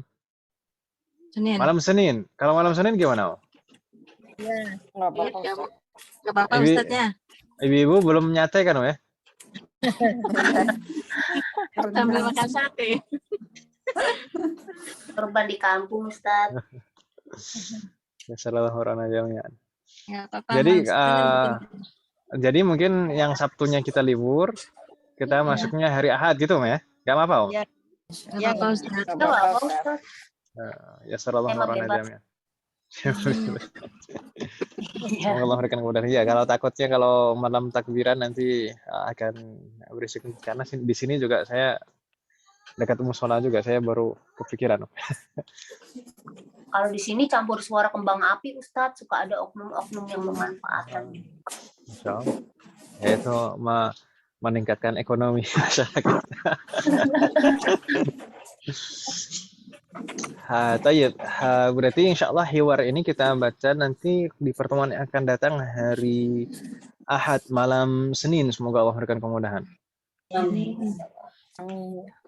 G: Senin.
A: Senin, kalau malam Senin gimana, Om?
F: Nggak apa-apa
G: Nggak
F: Ustaz.
G: nggak apa-apa
A: Ibu-
G: Ustadznya.
A: Ibu-ibu belum nyate kan, Om ya?
G: Sambil makan sate.
C: Kurban di kampung Ustadz.
A: Sallallahu alaihi wasallam.
G: Nggak apa-apa.
A: Jadi,
G: malam Senin bikin.
A: Jadi mungkin yang Sabtunya kita libur, kita masuknya hari Ahad gitu, Om ya? Gak apa-apa, Om?
D: Ya.
G: Nggak apa-apa Ustadz.
F: Nggak
C: Itu
F: apa-apa
C: apa
F: Ustaz.
C: Ustadz?
A: Ya sallallahu
C: Emang
A: alaihi
C: bebas.
A: wasallam. Semoga Allah memberikan kemudahan. Ya, kalau takutnya kalau malam takbiran nanti akan berisik karena di sini juga saya dekat musola juga, saya baru kepikiran.
C: Kalau di sini campur suara kembang api Ustadz, suka ada oknum-oknum yang memanfaatkan.
A: Masya Allah. Ya, itu meningkatkan ekonomi masyarakat. Tayyib. Berarti insya Allah hiwar ini kita baca nanti di pertemuan yang akan datang hari Ahad malam Senin. Semoga Allah memberikan kemudahan.
C: Amin.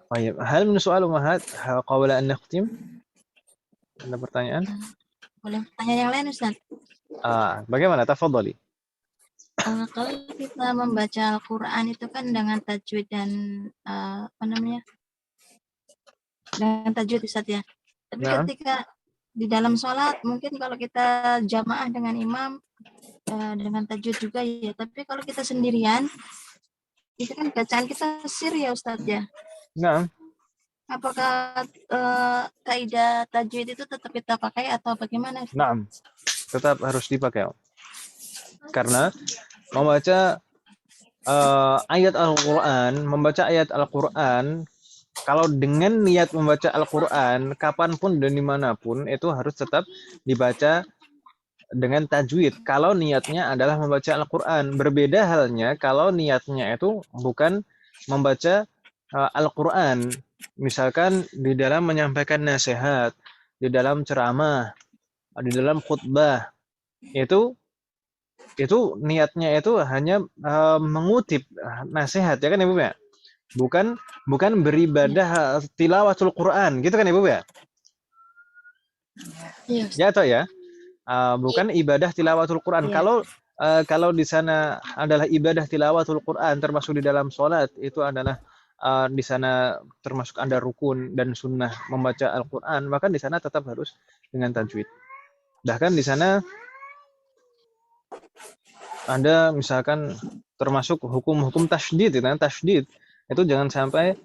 A: Tayyib. Hal min soal umahat qabla an nakhtim? Ada pertanyaan?
G: Boleh tanya yang lain Ustadz?
A: Bagaimana? Tafadhali.
G: Kalau kita membaca Al-Quran itu kan dengan tajwid dan apa namanya? Dengan tajwid Ustadz ya. Tapi
A: Nah.
G: ketika di dalam sholat mungkin kalau kita jamaah dengan imam dengan tajwid juga ya. Tapi kalau kita sendirian itu kan bacaan kita sir ya Ustadz ya.
A: Nah,
G: Apakah kaidah tajwid itu tetap kita pakai atau bagaimana?
A: nah, tetap harus dipakai. Karena membaca ayat Al-Quran, kalau dengan niat membaca Al-Quran, kapanpun dan dimanapun, itu harus tetap dibaca dengan tajwid. Kalau niatnya adalah membaca Al-Quran. Berbeda halnya kalau niatnya itu bukan membaca Al-Quran. Misalkan di dalam menyampaikan nasihat, di dalam ceramah, di dalam khutbah, itu niatnya itu hanya mengutip nasihat, ya kan Ibu ya? Bukan beribadah tilawatul Quran, gitu kan Ibu ya?
G: Iya.
A: Ya atau ya? Bukan ibadah tilawatul Quran.
G: Iya.
A: Kalau di sana adalah ibadah tilawatul Quran, termasuk di dalam sholat, itu adalah di sana termasuk ada rukun dan sunnah membaca Al-Quran, maka di sana tetap harus dengan tajwid. Bahkan di sana ada misalkan termasuk hukum-hukum tasydid, tasydid itu jangan sampai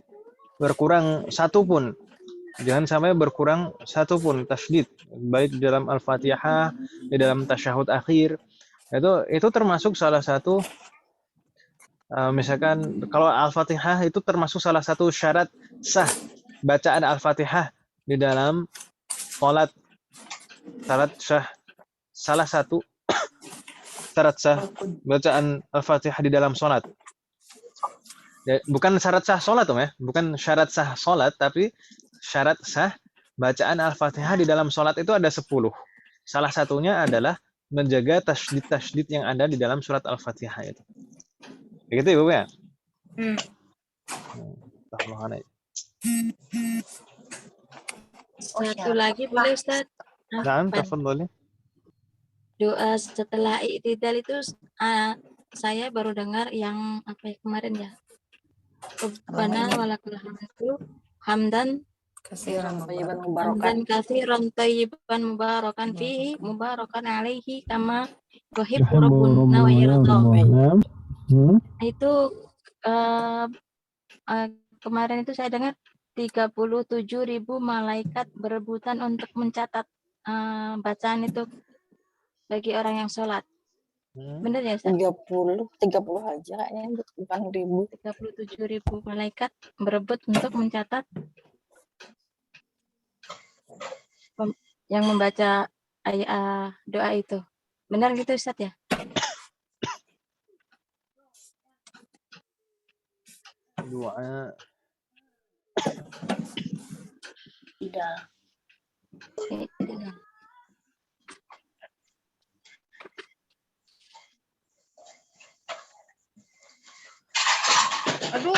A: berkurang satu pun. Jangan sampai berkurang satu pun tasydid, baik di dalam Al-Fatihah, di dalam tasyahud akhir. Itu termasuk salah satu misalkan kalau Al-Fatihah itu termasuk salah satu syarat sah bacaan Al-Fatihah di dalam sholat. Salah satu syarat sah bacaan Al-Fatihah di dalam sholat. Bukan syarat sah sholat, ya. Bukan syarat sah sholat, tapi syarat sah bacaan Al-Fatihah di dalam sholat itu ada 10. Salah satunya adalah menjaga tasydid-tasydid yang ada di dalam surat Al-Fatihah itu. Begitu ya, Bu ya?
G: Satu lagi boleh Ustaz?
A: Naam, tafadhali.
G: Doa setelah i'tidal itu saya baru dengar yang apa ya kemarin ya. Rabbana walakal hamdu hamdan
H: Kasiran
G: hamdan katsiran thayyiban mubarakan fihi mubarakan alaihi kama yuhibbu rabbuna wa yarda. Itu kemarin itu saya dengar 37.000 malaikat berebutan untuk mencatat bacaan itu bagi orang yang sholat. Benar ya Ustaz?
H: 30 aja kayaknya, bukan 1.000.
G: 37.000 malaikat berebut untuk mencatat yang membaca doa itu. Benar gitu Ustaz ya?
A: Doa.
C: Tidak.
D: Aduh.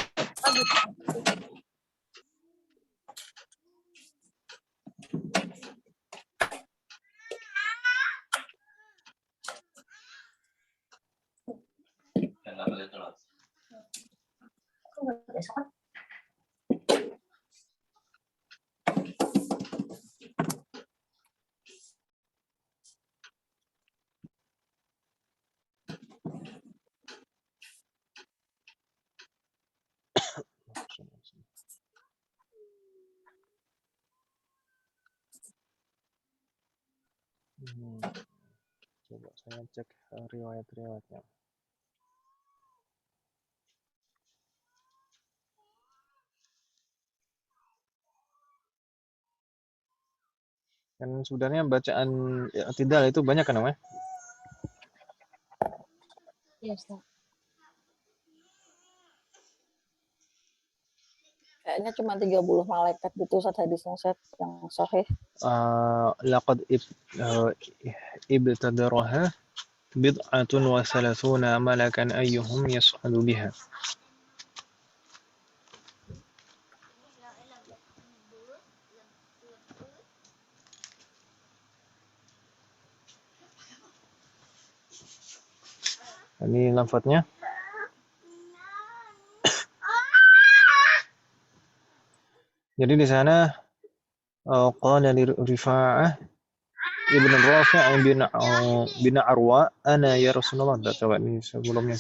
A: Coba saya cek riwayat-riwayatnya. Kan sebenarnya bacaan i'tidal itu banyak kan namanya?
G: Iya Ustaz.
H: Kayaknya cuma 30 malaikat gitu Ustaz hadisnya Ustaz yang sahih.
A: Laqad ibtadaraha bid'atun wa salasuna malakan ayyuhum yas'adu biha. Ini lafadznya. Jadi di sana qala li Rifa'ah Ibn Rafi' bin Arwa ana ya Rasulullah. Coba ini sebelumnya.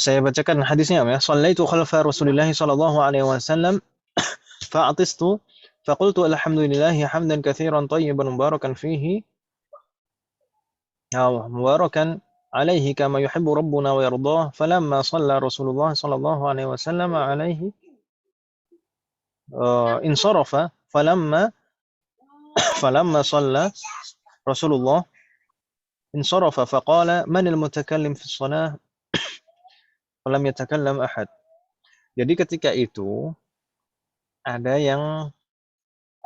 A: Saya bacakan hadisnya ya. Shallaitu khalfa Rasulillah sallallahu alaihi wasallam fa'atistu faqultu alhamdulillahi hamdan katsiran tayyiban mubarakan fihi mubarakan alaihi kama yuhibbu rabbuna wa yardah falamma shalla Rasulullah sallallahu alaihi wasallam alaihi insarafa falamma shalla Rasulullah insarafa faqala man al-mutakallim fi shalah falam yatakallam ahad. Jadi ketika itu ada yang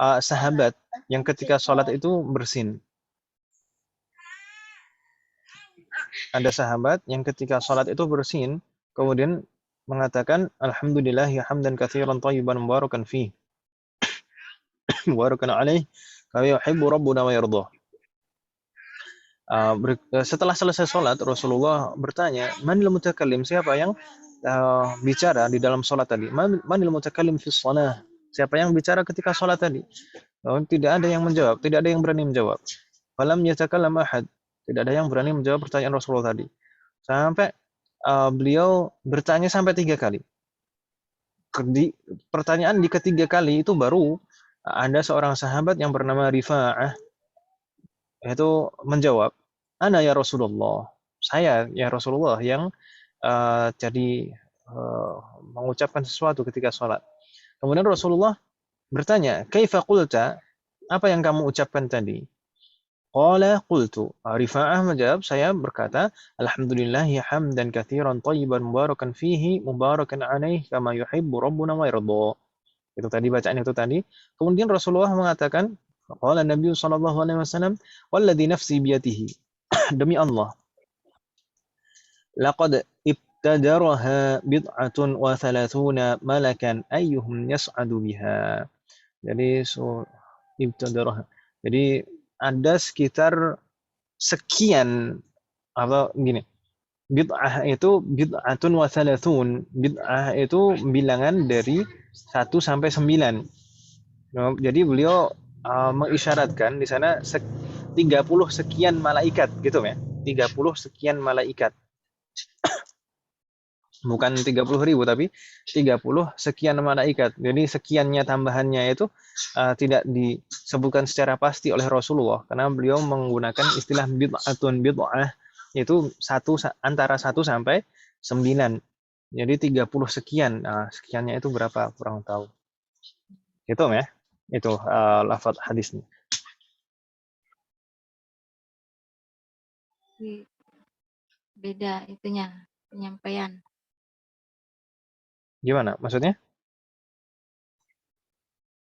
A: sahabat yang ketika sholat itu bersin. Ada sahabat yang ketika sholat itu bersin, kemudian mengatakan alhamdulillah ya hamdan katsiran thayyiban mubarakan fi. Mubarakan alaih kama yuhibbu rabbuna wa yardah. Setelah selesai sholat, Rasulullah bertanya, manil mutakallim, siapa yang bicara di dalam sholat tadi? Manil mutakallim fi shalah, siapa yang bicara ketika sholat tadi? Tidak ada yang menjawab, tidak ada yang berani menjawab. Falam yatakallam ahad, tidak ada yang berani menjawab pertanyaan Rasulullah tadi. Sampai beliau bertanya sampai 3 kali. Pertanyaan di ketiga kali itu baru ada seorang sahabat yang bernama Rifa'ah itu menjawab, ana ya Rasulullah, saya ya Rasulullah yang mengucapkan sesuatu ketika sholat. Kemudian Rasulullah bertanya, kaifa qulta, apa yang kamu ucapkan tadi? Qala qultu. Rifa'ah menjawab, saya berkata, Alhamdulillahi hamdan katsiran tayyiban mubarakan fihi mubarakan alaih kama yuhibbu rabbuna wa yarda. Itu tadi bacaan itu tadi. Kemudian Rasulullah mengatakan, qala Nabi sallallahu alaihi wasallam, walladzi nafsi biyadihi. Demi Allah, laqad ibtadaraha bid'atun wa thalathuna malakan ayyuhum yas'adu biha. Jadi ibtadaraha. Jadi ada sekitar sekian apa gini. Bid'ah itu bid'atun wa thalathun. Bid'ah itu bilangan dari 1 sampai 9. Jadi beliau mengisyaratkan di sana 30 sekian malaikat gitu ya. 30 sekian malaikat. Bukan 30.000 tapi 30 sekian malaikat. Jadi sekiannya tambahannya itu tidak disebutkan secara pasti oleh Rasulullah karena beliau menggunakan istilah bid'atun bid'ah itu antara 1 sampai 9. Jadi 30 sekian. Nah, sekiannya itu berapa kurang tahu. Itu ya. Itu lafaz hadisnya.
G: Beda itunya penyampaian.
A: Gimana maksudnya?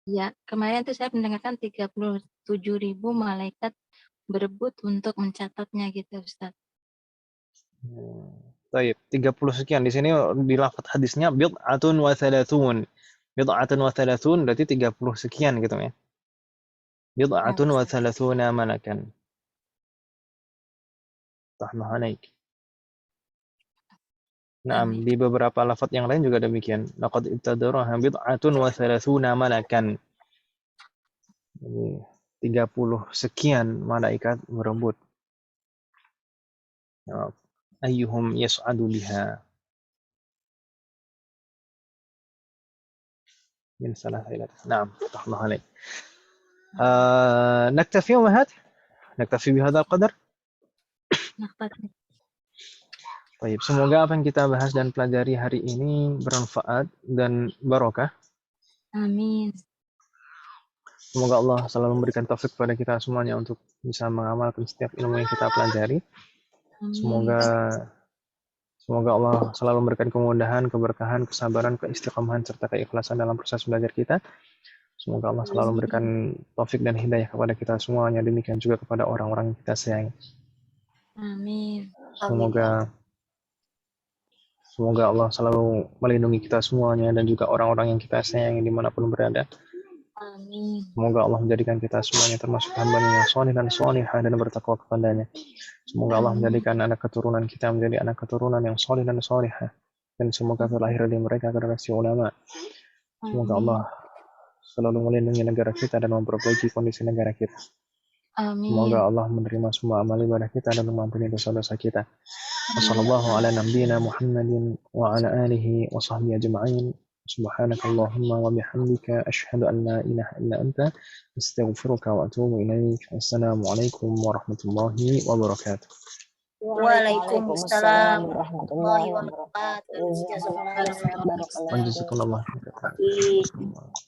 G: Ya, kemarin tuh saya mendengarkan 37.000 malaikat berebut untuk mencatatnya gitu, Ustaz.
A: Baik, 30 sekian. Di sini di lafaz hadisnya bid'atun wa thalathun. Bid'atun wa thalathun berarti 30 sekian gitu ya. Bid'atun wa thalathuna malakan. Tahmah alaik. Naam, di beberapa lafaz yang lain juga demikian. Laqad ibtadaraha bid'atun wa thalathuna malakan. Jadi 30 sekian malaikat berebut. Ayyuhum yas'adu biha. من ثلاثة إلى نعم فتح الله عليك. نكتفي أمهات نكتفي بهذا القدر. Baik, semoga apa yang kita bahas dan pelajari hari ini bermanfaat dan barokah.
G: Amin.
A: Semoga Allah selalu memberikan taufik kepada kita semuanya untuk bisa mengamalkan setiap ilmu yang kita pelajari. Semoga Allah selalu memberikan kemudahan, keberkahan, kesabaran, keistiqomahan serta keikhlasan dalam proses belajar kita. Semoga Allah selalu memberikan taufik dan hidayah kepada kita semuanya, demikian juga kepada orang-orang yang kita sayangi.
G: Amin.
A: Semoga Allah selalu melindungi kita semuanya dan juga orang-orang yang kita sayangi dimanapun berada.
G: Amin.
A: Semoga Allah menjadikan kita semuanya termasuk hamba-Nya yang saleh dan salihah dan bertakwa kepadanya. Semoga Allah menjadikan anak keturunan kita menjadi anak keturunan yang saleh dan salihah, dan semoga terlahir dari mereka generasi ulama. Semoga Allah selalu melindungi negara kita dan memperbaiki kondisi negara kita.
G: Amin.
A: Semoga Allah menerima semua amal ibadah kita dan mengampuni dosa-dosa kita. Wassallallahu ala nabiyyina Muhammadin wa ala alihi wa sahbihi ajma'in. Subhanakallahumma wa bihamdika asyhadu an la ilaha illa anta astaghfiruka wa atubu ilaik. Wassalamualaikum warahmatullahi wabarakatuh.
C: Waalaikumsalam warahmatullahi wabarakatuh.
A: Jazakumullah khairan.